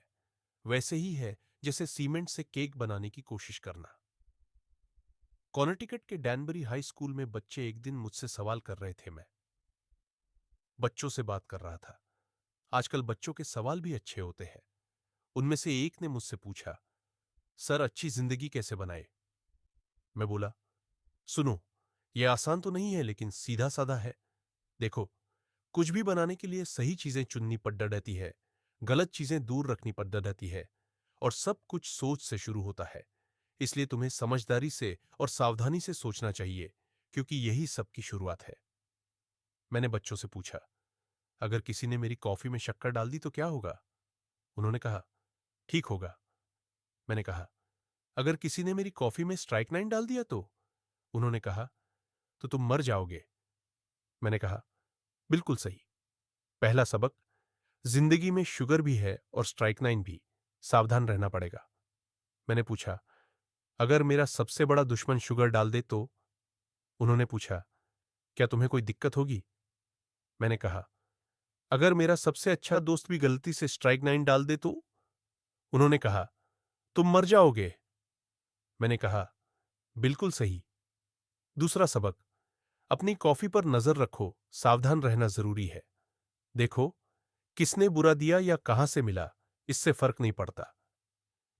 वैसे ही है जैसे सीमेंट से केक बनाने की कोशिश करना। कॉनेटिकट के डैनबरी हाई स्कूल में बच्चे एक दिन मुझसे सवाल कर रहे थे। मैं बच्चों से बात कर रहा था। आजकल बच्चों के सवाल भी अच्छे होते हैं। उनमें से एक ने मुझसे पूछा, सर अच्छी जिंदगी कैसे बनाए? मैं बोला, सुनो, यह आसान तो नहीं है लेकिन सीधा साधा है। देखो, कुछ भी बनाने के लिए सही चीजें चुननी पड़ रहती है, गलत चीजें दूर रखनी पड़ रहती है और सब कुछ सोच से शुरू होता है। इसलिए तुम्हें समझदारी से और सावधानी से सोचना चाहिए क्योंकि यही सबकी शुरुआत है। मैंने बच्चों से पूछा, अगर किसी ने मेरी कॉफी में शक्कर डाल दी तो क्या होगा? उन्होंने कहा, ठीक होगा। मैंने कहा, अगर किसी ने मेरी कॉफी में स्ट्राइकनाइन डाल दिया तो? उन्होंने कहा, तो तुम मर जाओगे। मैंने कहा, बिल्कुल सही। पहला सबक, जिंदगी में शुगर भी है और स्ट्राइकनाइन भी, सावधान रहना पड़ेगा। मैंने पूछा, अगर मेरा सबसे बड़ा दुश्मन शुगर डाल दे तो? उन्होंने पूछा, क्या तुम्हें कोई दिक्कत होगी? मैंने कहा, अगर मेरा सबसे अच्छा दोस्त भी गलती से स्ट्राइकनाइन डाल दे तो? उन्होंने कहा, तुम मर जाओगे। मैंने कहा, बिल्कुल सही। दूसरा सबक, अपनी कॉफी पर नजर रखो, सावधान रहना जरूरी है। देखो, किसने बुरा दिया या कहां से मिला, इससे फर्क नहीं पड़ता।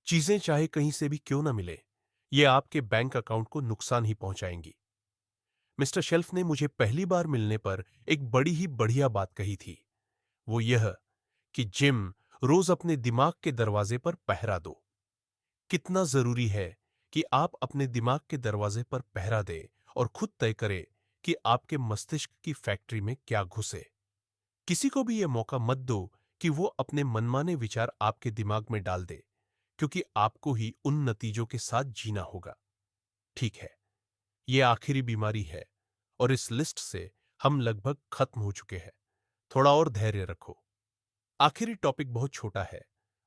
चीजें चाहे कहीं से भी क्यों ना मिले, ये आपके बैंक अकाउंट को नुकसान ही पहुंचाएंगी। मिस्टर शेल्फ ने मुझे पहली बार मिलने पर एक बड़ी ही बढ़िया बात कही थी। वो यह कि जिम, रोज अपने दिमाग के दरवाजे पर पहरा दो। कितना जरूरी है कि आप अपने दिमाग के दरवाजे पर पहरा दें और खुद तय करें कि आपके मस्तिष्क की फैक्ट्री में क्या घुसे। किसी को भी यह मौका मत दो कि वो अपने मनमाने विचार आपके दिमाग में डाल दे, क्योंकि आपको ही उन नतीजों के साथ जीना होगा। ठीक है, यह आखिरी बीमारी है और इस लिस्ट से हम लगभग खत्म हो चुके हैं। थोड़ा और धैर्य रखो। आखिरी टॉपिक बहुत छोटा है,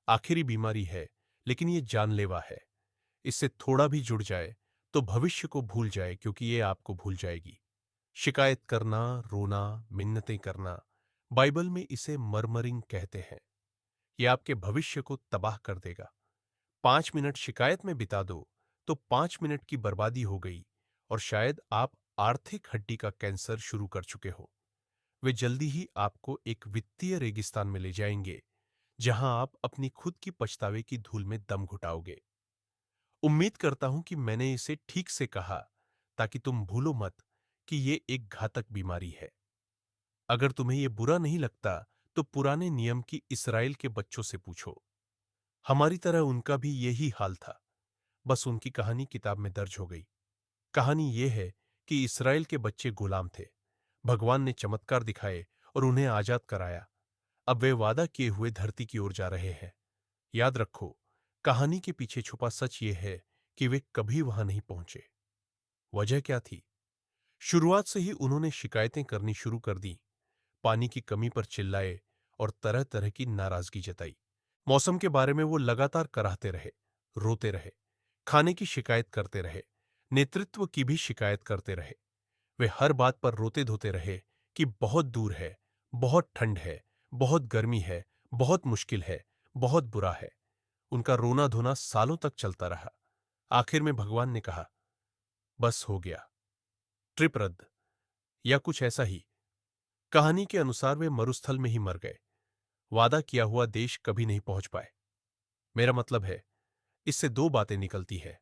आखिरी बीमारी है, लेकिन यह जानलेवा है। इससे थोड़ा भी जुड़ जाए तो भविष्य को भूल जाए क्योंकि ये आपको भूल जाएगी। शिकायत करना, रोना, मिन्नतें करना, बाइबल में इसे मरमरिंग कहते हैं। ये आपके भविष्य को तबाह कर देगा। 5 मिनट शिकायत में बिता दो तो 5 मिनट की बर्बादी हो गई और शायद आप आर्थिक हड्डी का कैंसर शुरू कर चुके हो। वे जल्दी ही आपको एक वित्तीय रेगिस्तान में ले जाएंगे जहां आप अपनी खुद की पछतावे की धूल में दम घुटाओगे। उम्मीद करता हूं कि मैंने इसे ठीक से कहा ताकि तुम भूलो मत कि ये एक घातक बीमारी है। अगर तुम्हें यह बुरा नहीं लगता तो पुराने नियम की इस्राएल के बच्चों से पूछो। हमारी तरह उनका भी यही हाल था, बस उनकी कहानी किताब में दर्ज हो गई। कहानी यह है कि इस्राएल के बच्चे गुलाम थे। भगवान ने चमत्कार दिखाए और उन्हें आजाद कराया। अब वे वादा किए हुए धरती की ओर जा रहे हैं। याद रखो, कहानी के पीछे छुपा सच ये है कि वे कभी वहां नहीं पहुंचे। वजह क्या थी? शुरुआत से ही उन्होंने शिकायतें करनी शुरू कर दी, पानी की कमी पर चिल्लाए और तरह तरह की नाराजगी जताई। मौसम के बारे में वो लगातार कराहते रहे, रोते रहे, खाने की शिकायत करते रहे, नेतृत्व की भी शिकायत करते रहे। वे हर बात पर रोते धोते रहे कि बहुत दूर है, बहुत ठंड है, बहुत गर्मी है, बहुत मुश्किल है, बहुत बुरा है। उनका रोना धोना सालों तक चलता रहा। आखिर में भगवान ने कहा, बस हो गया, ट्रिप रद्द, या कुछ ऐसा ही। कहानी के अनुसार वे मरुस्थल में ही मर गए। वादा किया हुआ देश कभी नहीं पहुंच पाए। मेरा मतलब है, इससे दो बातें निकलती है।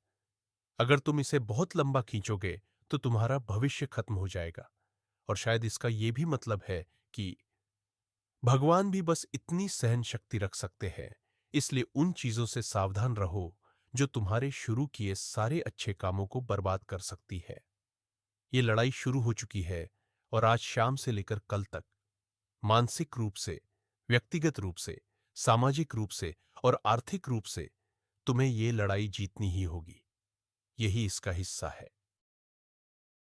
अगर तुम इसे बहुत लंबा खींचोगे तो तुम्हारा भविष्य खत्म हो जाएगा। और शायद इसका यह भी मतलब है कि भगवान भी बस इतनी सहन शक्ति रख सकते हैं। इसलिए उन चीजों से सावधान रहो जो तुम्हारे शुरू किए सारे अच्छे कामों को बर्बाद कर सकती है। ये लड़ाई शुरू हो चुकी है और आज शाम से लेकर कल तक मानसिक रूप से, व्यक्तिगत रूप से, सामाजिक रूप से और आर्थिक रूप से तुम्हें ये लड़ाई जीतनी ही होगी। यही इसका हिस्सा है।